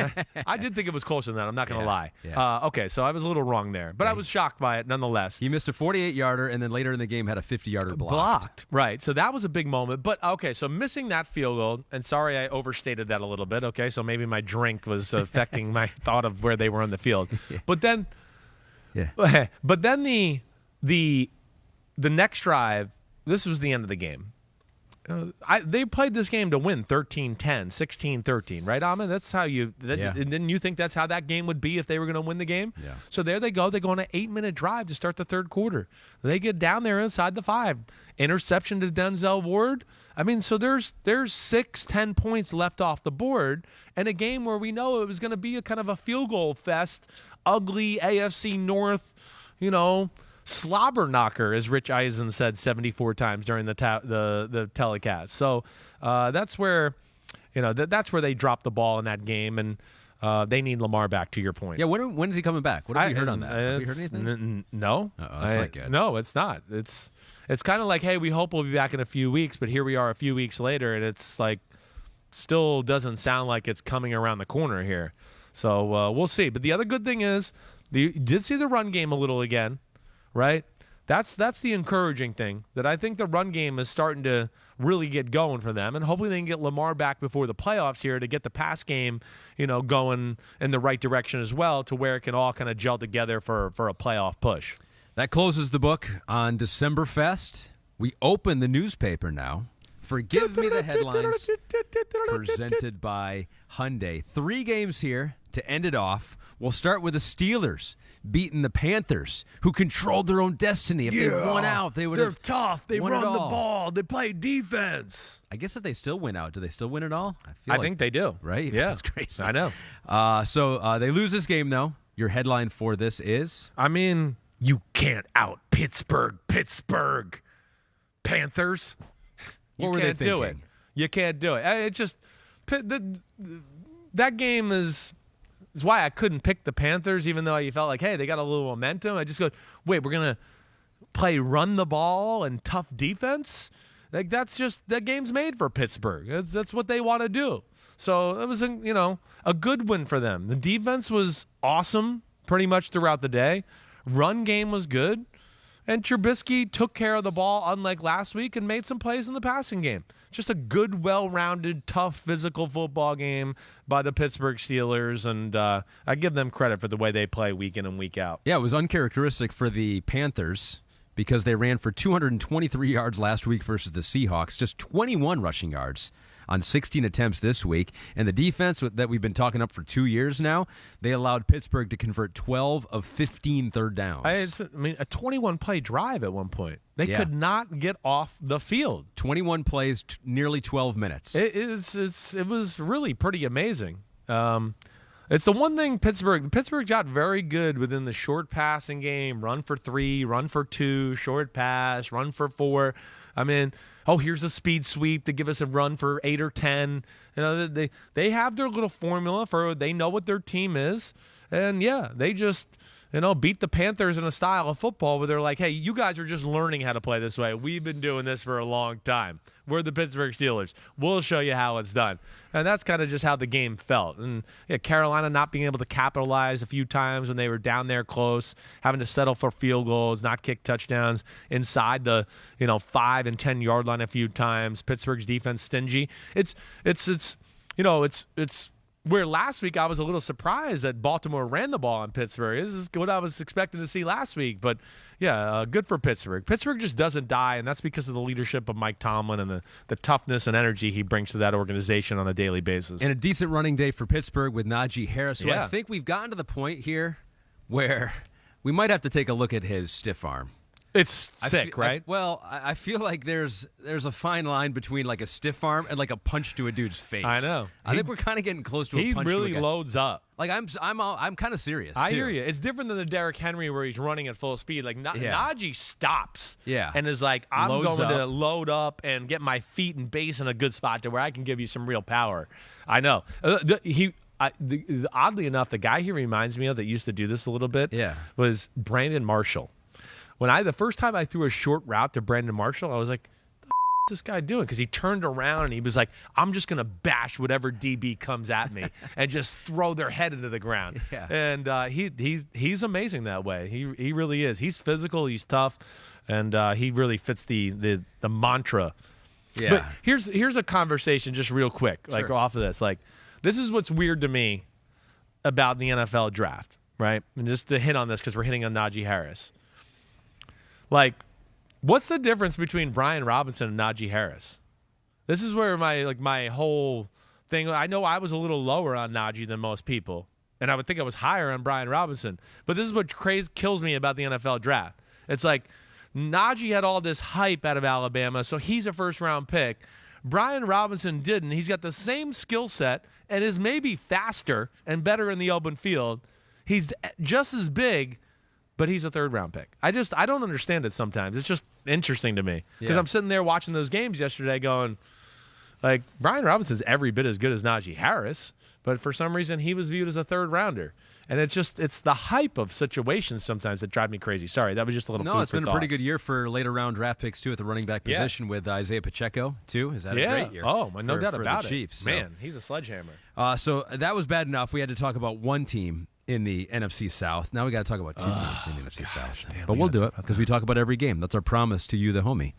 B: I did think it was closer than that. I'm not going to lie.
A: Yeah.
B: Okay, so I was a little wrong there. But I was shocked by it nonetheless.
A: He missed a 48-yarder, and then later in the game had a 50-yarder
B: blocked. Right, so that was a big moment. But, okay, so missing that field goal, and sorry I overstated that a little bit, okay? So maybe my drink was affecting my thought of where they were on the field. But then the next drive, this was the end of the game. They played this game to win 13-10, 16-13, right, Ahmed? That's how didn't you think that's how that game would be if they were going to win the game?
A: Yeah.
B: So there they go. They go on an 8-minute drive to start the third quarter. They get down there inside the 5. Interception to Denzel Ward. I mean, so there's 6-10 points left off the board, and a game where we know it was going to be a kind of a field goal fest, ugly AFC North, slobber knocker, as Rich Eisen said 74 times during the telecast. So that's where, that's where they dropped the ball in that game, and they need Lamar back. To your point.
A: Yeah. When is he coming back? What have you heard on that? Have you heard anything?
B: No.
A: That's not good.
B: No, it's not. It's kind of like, hey, we hope we'll be back in a few weeks, but here we are a few weeks later, and it's like still doesn't sound like it's coming around the corner here. So we'll see. But the other good thing is you did see the run game a little again. Right? That's the encouraging thing, that I think the run game is starting to really get going for them, and hopefully they can get Lamar back before the playoffs here to get the pass game, going in the right direction as well, to where it can all kind of gel together for a playoff push.
A: That closes the book on December Fest. We open the newspaper now. Forgive me the headlines presented by Hyundai. 3 games here to end it off. We'll start with the Steelers beating the Panthers, who controlled their own destiny. If they won out, they would have.
B: They're tough. They run the ball. They play defense.
A: I guess if they still win out, do they still win it all?
B: I think they do.
A: Right?
B: Yeah.
A: That's crazy.
B: I know.
A: So they lose this game, though. Your headline for this is?
B: I mean, you can't out Pittsburgh. Panthers.
A: What were they thinking?
B: Do it. You can't do it. It's just that game is why I couldn't pick the Panthers, even though I felt like, hey, they got a little momentum. I just go, wait, we're going to play run the ball and tough defense? Like, that's just, that game's made for Pittsburgh. That's what they want to do. So it was, a good win for them. The defense was awesome pretty much throughout the day. Run game was good. And Trubisky took care of the ball, unlike last week, and made some plays in the passing game. Just a good, well-rounded, tough, physical football game by the Pittsburgh Steelers, and I give them credit for the way they play week in and week out.
A: Yeah, it was uncharacteristic for the Panthers because they ran for 223 yards last week versus the Seahawks, just 21 rushing yards on 16 attempts this week. And the defense that we've been talking up for 2 years now, they allowed Pittsburgh to convert 12 of 15 third downs.
B: A 21-play drive at one point. They could not get off the field.
A: 21 plays, nearly 12 minutes.
B: It was really pretty amazing. It's the one thing Pittsburgh got very good within the short passing game, run for 3, run for 2, short pass, run for 4. I mean, here's a speed sweep to give us a run for 8 or 10. They have their little formula they know what their team is. And yeah, they just, beat the Panthers in a style of football where they're like, hey, you guys are just learning how to play this way. We've been doing this for a long time. We're the Pittsburgh Steelers. We'll show you how it's done. And that's kind of just how the game felt. And Carolina not being able to capitalize a few times when they were down there close, having to settle for field goals, not kick touchdowns inside the 5 and 10 yard line a few times. Pittsburgh's defense stingy. It's where last week I was a little surprised that Baltimore ran the ball on Pittsburgh. This is what I was expecting to see last week. But, yeah, good for Pittsburgh. Pittsburgh just doesn't die, and that's because of the leadership of Mike Tomlin and the toughness and energy he brings to that organization on a daily basis.
A: And a decent running day for Pittsburgh with Najee Harris, who I think we've gotten to the point here where we might have to take a look at his stiff arm.
B: It's sick, right?
A: I feel like there's a fine line between like a stiff arm and like a punch to a dude's face.
B: I know.
A: I think we're kind of getting close to a punch.
B: He really
A: to a guy.
B: loads up.
A: Like I'm kind of serious.
B: I
A: too.
B: hear you. It's different than the Derrick Henry where he's running at full speed. Like Najee stops.
A: Yeah.
B: And is like, I'm
A: Loads
B: going
A: up.
B: to load up and get my feet and base in a good spot to where I can give you some real power. I know. Oddly enough, the guy he reminds me of that used to do this a little bit was Brandon Marshall. The first time I threw a short route to Brandon Marshall, I was like, what the is this guy doing? Because he turned around and he was like, I'm just going to bash whatever DB comes at me and just throw their head into the ground.
A: Yeah.
B: And he's amazing that way. He really is. He's physical. He's tough. And he really fits the mantra.
A: Yeah.
B: But here's a conversation just real quick, like off of this. Like, this is what's weird to me about the NFL draft, right? And just to hit on this because we're hitting on Najee Harris. Like, what's the difference between Brian Robinson and Najee Harris? This is where my whole thing. I know I was a little lower on Najee than most people, and I would think I was higher on Brian Robinson. But this is what kills me about the NFL draft. It's like Najee had all this hype out of Alabama, so he's a first-round pick. Brian Robinson didn't. He's got the same skill set and is maybe faster and better in the open field. He's just as big, but he's a third-round pick. I don't understand it sometimes. It's just interesting to me because I'm sitting there watching those games yesterday going, like, Brian Robinson's every bit as good as Najee Harris, but for some reason he was viewed as a third-rounder. And it's the hype of situations sometimes that drive me crazy. Sorry, that was just a little food for thought.
A: No, it's been a pretty good year for later-round draft picks, too, at the running back position with Isaiah Pacheco, too. Is that a great year?
B: Oh, no doubt about
A: the
B: it.
A: Chiefs.
B: Man, he's a sledgehammer.
A: So that was bad enough. We had to talk about one team in the NFC South. Now we got to talk about two teams in the NFC South. But we'll do it because we talk about every game. That's our promise to you, the homie.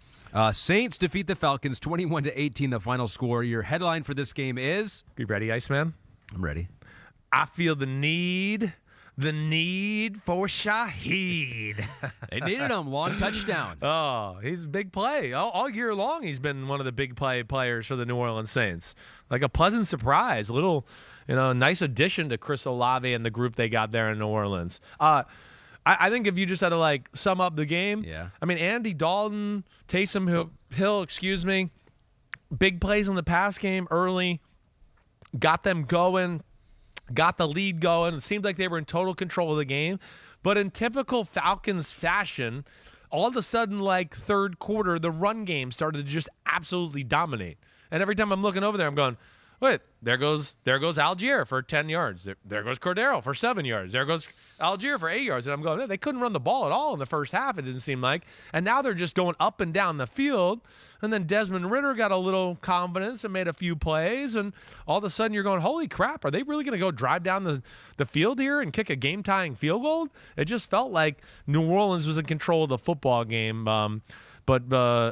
A: Saints defeat the Falcons 21-18, the final score. Your headline for this game is?
B: You ready, Iceman?
A: I'm ready.
B: I feel the need for Shaheed.
A: They needed him. Long touchdown.
B: Oh, he's a big play. All year long he's been one of the big players for the New Orleans Saints. Like a pleasant surprise. A little, nice addition to Chris Olave and the group they got there in New Orleans. I think if you just had to, sum up the game, I mean, Andy Dalton, Taysom Hill, big plays in the pass game early, got them going, got the lead going. It seemed like they were in total control of the game. But in typical Falcons fashion, all of a sudden, third quarter, the run game started to just absolutely dominate. And every time I'm looking over there, I'm going, Wait, there goes Algier for 10 yards. There goes Cordero for 7 yards. There goes Algier for 8 yards. And I'm going, they couldn't run the ball at all in the first half, it didn't seem like. And now they're just going up and down the field. And then Desmond Ridder got a little confidence and made a few plays. And all of a sudden you're going, holy crap, are they really going to go drive down the field here and kick a game-tying field goal? It just felt like New Orleans was in control of the football game. But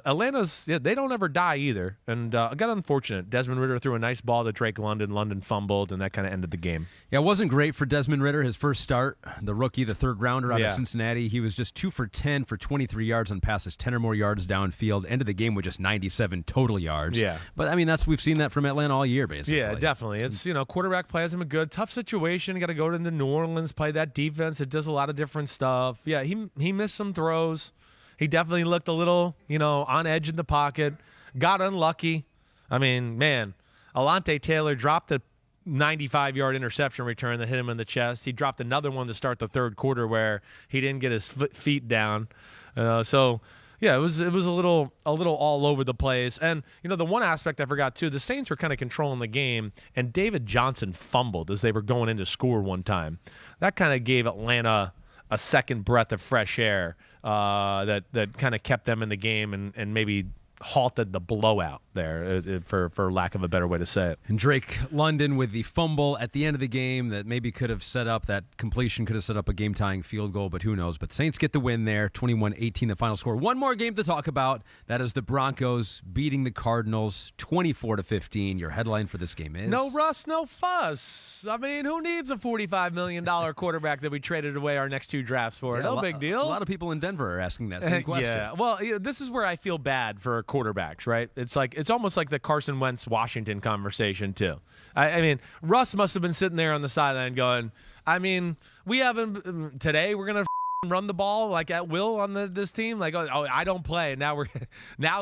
B: Atlanta's, they don't ever die either. And got unfortunate. Desmond Ridder threw a nice ball to Drake London. London fumbled, and that kind of ended the game.
A: Yeah, it wasn't great for Desmond Ridder, his first start. The rookie, the third rounder out of Cincinnati. He was just 2 for 10 for 23 yards on passes, 10 or more yards downfield. Ended the game with just 97 total yards.
B: Yeah.
A: But, I mean, we've seen that from Atlanta all year, basically.
B: Yeah, definitely. It's, quarterback play hasn't been good. Tough situation. You got to go to New Orleans, play that defense. It does a lot of different stuff. Yeah, he missed some throws. He definitely looked a little, on edge in the pocket. Got unlucky. I mean, man, Alante Taylor dropped a 95-yard interception return that hit him in the chest. He dropped another one to start the third quarter where he didn't get his feet down. So, yeah, it was a little all over the place. And, the one aspect I forgot, too, the Saints were kind of controlling the game, and David Johnson fumbled as they were going in to score one time. That kind of gave Atlanta a second breath of fresh air that kind of kept them in the game and maybe halted the blowout there, for lack of a better way to say it.
A: And Drake London with the fumble at the end of the game that maybe could have set up, that completion could have set up a game-tying field goal, but who knows. But the Saints get the win there, 21-18 the final score. One more game to talk about. That is the Broncos beating the Cardinals 24-15. Your headline for this game is?
B: No Russ, no fuss. I mean, who needs a $45 million quarterback that we traded away our next 2 drafts for?
A: Yeah,
B: no big deal.
A: A lot of people in Denver are asking that same question.
B: Yeah, well, this is where I feel bad for quarterbacks, right? It's almost like the Carson Wentz Washington conversation too. I mean, Russ must have been sitting there on the sideline going, I mean, we haven't today. We're gonna run the ball like at will on this team. Like, oh, I don't play. Now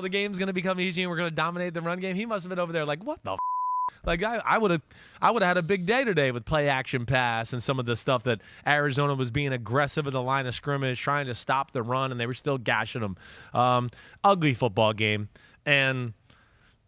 B: the game's gonna become easy and we're gonna dominate the run game. He must have been over there like, what the. Like I would have had a big day today with play action pass and some of the stuff that Arizona was being aggressive at the line of scrimmage, trying to stop the run, and they were still gashing them. Ugly football game, and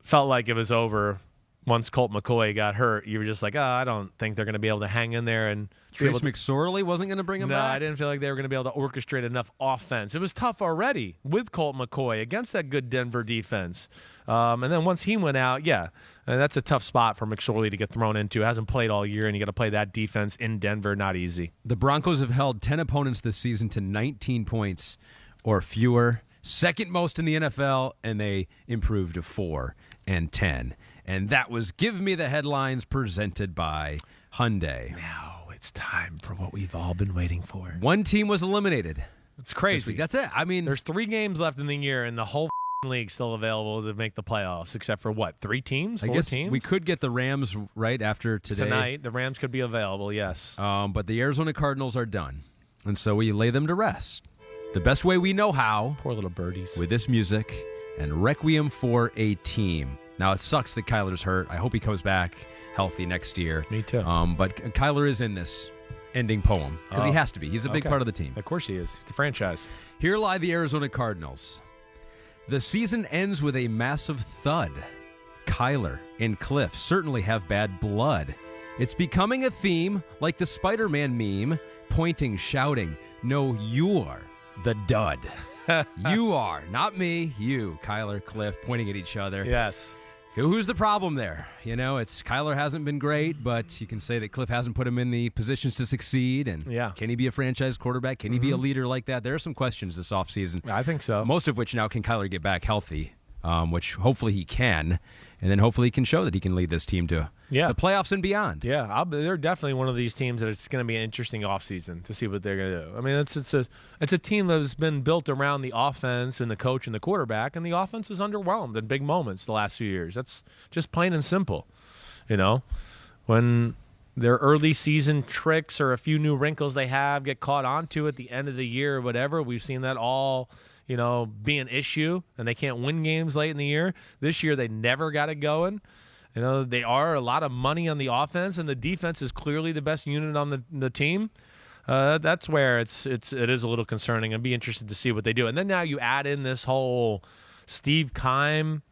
B: felt like it was over once Colt McCoy got hurt. You were just like, I don't think they're going to be able to hang in there. And
A: Trace McSorley wasn't going to bring him back?
B: No, I didn't feel like they were going to be able to orchestrate enough offense. It was tough already with Colt McCoy against that good Denver defense. And then once he went out, that's a tough spot for McSorley to get thrown into. Hasn't played all year, and you got to play that defense in Denver. Not easy.
A: The Broncos have held 10 opponents this season to 19 points or fewer. Second most in the NFL, and they improved to 4-10. And that was Give Me the Headlines, presented by Hyundai.
B: Now it's time for what we've all been waiting for.
A: One team was eliminated.
B: It's crazy.
A: That's it. I mean,
B: there's 3 games left in the year, and the whole league still available to make the playoffs, except for what, 3 teams, 4 teams?
A: We could get the Rams right after today.
B: Tonight, the Rams could be available, yes.
A: But the Arizona Cardinals are done, and so we lay them to rest. The best way we know how.
B: Poor little birdies.
A: With this music and Requiem for a Team. Now, it sucks that Kyler's hurt. I hope he comes back healthy next year.
B: Me too.
A: But Kyler is in this ending poem because he has to be. He's a big part of the team.
B: Of course he is. It's the franchise.
A: Here lie the Arizona Cardinals. The season ends with a massive thud. Kyler and Cliff certainly have bad blood. It's becoming a theme, like the Spider-Man meme, pointing, shouting, "No, you are the dud." You are, not me, you, Kyler, Cliff, pointing at each other.
B: Yes.
A: Who's the problem there? It's Kyler hasn't been great, but you can say that Cliff hasn't put him in the positions to succeed. And can he be a franchise quarterback? Can he be a leader like that? There are some questions this offseason.
B: I think so.
A: Most of which now, can Kyler get back healthy, which hopefully he can. And then hopefully he can show that he can lead this team to the playoffs and beyond.
B: Yeah, they're definitely one of these teams that it's going to be an interesting offseason to see what they're going to do. I mean, it's a team that has been built around the offense and the coach and the quarterback, and the offense is underwhelmed in big moments the last few years. That's just plain and simple. When their early season tricks or a few new wrinkles they have get caught onto at the end of the year or whatever, we've seen that all be an issue, and they can't win games late in the year. This year, they never got it going. They are a lot of money on the offense, and the defense is clearly the best unit on the team. That's where it is a little concerning. I'd be interested to see what they do. And then now you add in this whole Steve Keim,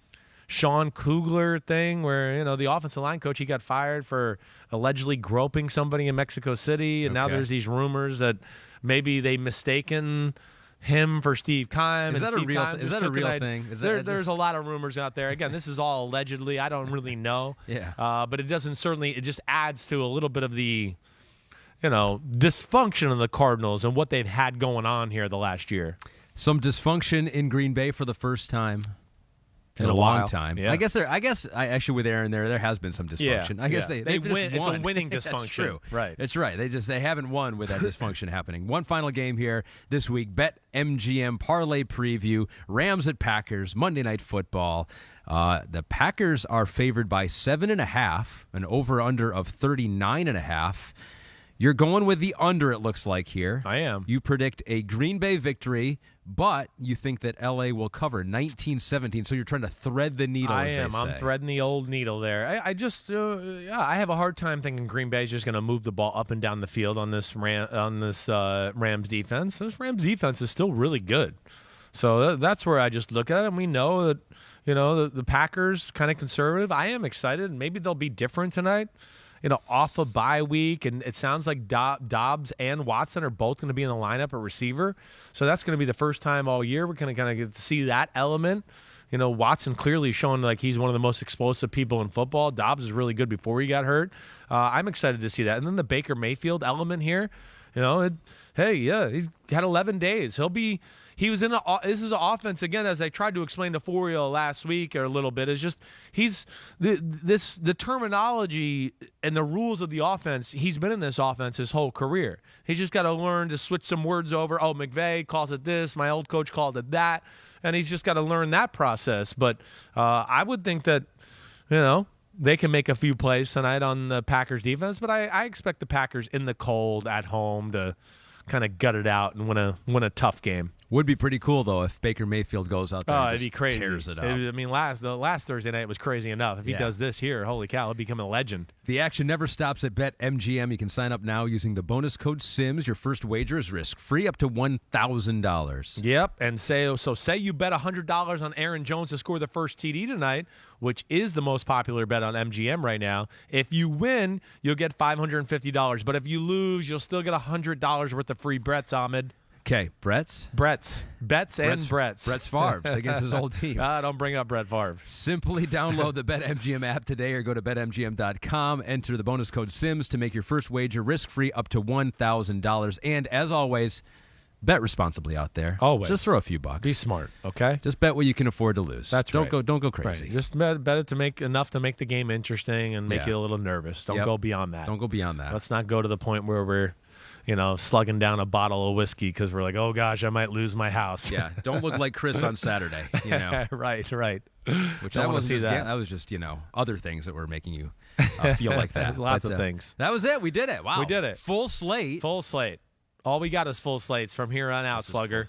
B: Sean Kugler thing where, the offensive line coach, he got fired for allegedly groping somebody in Mexico City, and now there's these rumors that maybe they mistaken him for Steve Keim.
A: Is that a real thing?
B: There's a lot of rumors out there. Again, this is all allegedly. I don't really know.
A: Yeah.
B: But it just adds to a little bit of the, dysfunction of the Cardinals and what they've had going on here the last year.
A: Some dysfunction in Green Bay for the first time in a long time.
B: Yeah.
A: I guess actually with Aaron there has been some dysfunction.
B: Yeah.
A: I guess
B: they
A: they've
B: win.
A: Just won.
B: It's a winning dysfunction.
A: That's true.
B: Right.
A: It's right. They haven't won with that dysfunction happening. One final game here this week. Bet MGM parlay preview. Rams at Packers. Monday Night Football. The Packers are favored by 7.5. An over/under of 39.5. You're going with the under, it looks like here.
B: I am.
A: You predict a Green Bay victory, but you think that L.A. will cover 19-17, so you're trying to thread the needle, as they say.
B: I'm threading the old needle there. I just, I have a hard time thinking Green Bay is just going to move the ball up and down the field on this Rams defense. This Rams defense is still really good. So that's where I just look at it, and we know that, the Packers kind of conservative. I am excited. Maybe they'll be different tonight. Off a bye week, and it sounds like Dobbs and Watson are both going to be in the lineup at receiver. So that's going to be the first time all year we're going to kind of get to see that element. Watson clearly showing like he's one of the most explosive people in football. Dobbs is really good before he got hurt. I'm excited to see that. And then the Baker Mayfield element here. He's had 11 days. He was in this is an offense, again, as I tried to explain to Forio last week or a little bit, is just the terminology and the rules of the offense, he's been in this offense his whole career. He's just got to learn to switch some words over. Oh, McVay calls it this. My old coach called it that. And he's just got to learn that process. But I would think that, they can make a few plays tonight on the Packers defense. But I expect the Packers in the cold at home to kind of gut it out and win a tough game.
A: Would be pretty cool, though, if Baker Mayfield goes out there and
B: it'd be crazy.
A: Tears it up.
B: The last Thursday night was crazy enough. If he does this here, holy cow, he'll become a legend.
A: The action never stops at BetMGM. You can sign up now using the bonus code SIMS. Your first wager is risk-free up to $1,000.
B: Yep, and say you bet $100 on Aaron Jones to score the first TD tonight, which is the most popular bet on MGM right now. If you win, you'll get $550. But if you lose, you'll still get $100 worth of free bets, Ahmed.
A: Okay, Bretts and Bretts.
B: Brett's
A: Favre against his old team.
B: Don't bring up Brett Favre.
A: Simply download the BetMGM app today or go to BetMGM.com. Enter the bonus code SIMS to make your first wager risk-free up to $1,000. And as always, bet responsibly out there.
B: Always.
A: Just throw a few bucks.
B: Be smart, okay?
A: Just bet what you can afford to lose.
B: That's
A: don't
B: right.
A: Don't go crazy.
B: Right. Just bet it to make enough to make the game interesting and make you a little nervous. Don't go beyond that.
A: Don't go beyond that.
B: Let's not go to the point where we're slugging down a bottle of whiskey because we're like, oh, gosh, I might lose my house.
A: Yeah, don't look like Chris on Saturday,
B: Right.
A: Which that was just, other things that were making you feel like that.
B: Lots of things.
A: That was it. We did it. Wow.
B: We did it.
A: Full slate.
B: All we got is full slates from here on out, Slugger.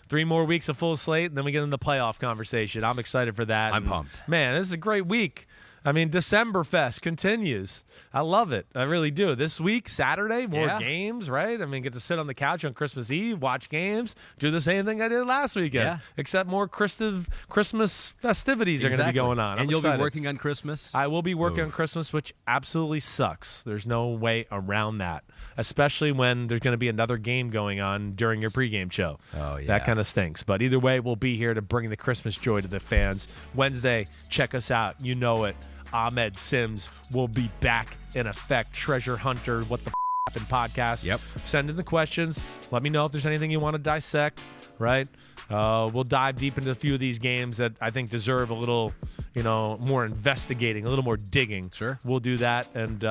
B: 3 more weeks of full slate, and then we get into the playoff conversation. I'm excited for that.
A: I'm pumped.
B: Man, this is a great week. I mean, December Fest continues. I love it. I really do. This week, Saturday, more games, right? I mean, get to sit on the couch on Christmas Eve, watch games, do the same thing I did last weekend, except more Christmas festivities are going to be going on.
A: And you'll be working on Christmas?
B: I will be working on Christmas, which absolutely sucks. There's no way around that, especially when there's going to be another game going on during your pregame show.
A: Oh, yeah.
B: That kind of stinks. But either way, we'll be here to bring the Christmas joy to the fans. Wednesday, check us out. You know it. Ahmed Simms will be back in effect. Treasure Hunter, What the Happened podcast.
A: Yep.
B: Send in the questions. Let me know if there's anything you want to dissect, right? We'll dive deep into a few of these games that I think deserve a little, more investigating, a little more digging.
A: Sure.
B: We'll do that, and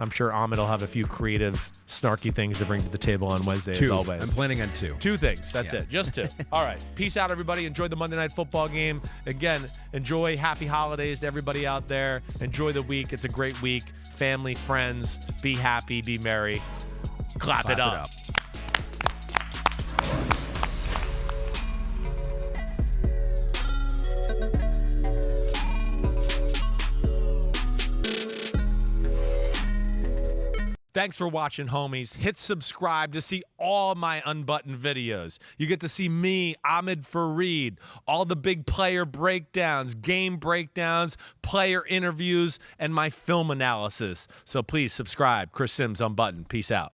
B: I'm sure Ahmed will have a few creative, snarky things to bring to the table on Wednesday, as always.
A: I'm planning on 2.
B: 2 things. That's it. Just 2. All right. Peace out, everybody. Enjoy the Monday Night Football game. Again, enjoy happy holidays to everybody out there. Enjoy the week. It's a great week. Family, friends, be happy, be merry. Clap it up. Thanks for watching, homies. Hit subscribe to see all my unbuttoned videos. You get to see me, Ahmed Fareed, all the big player breakdowns, game breakdowns, player interviews, and my film analysis. So please subscribe. Chris Simms Unbuttoned. Peace out.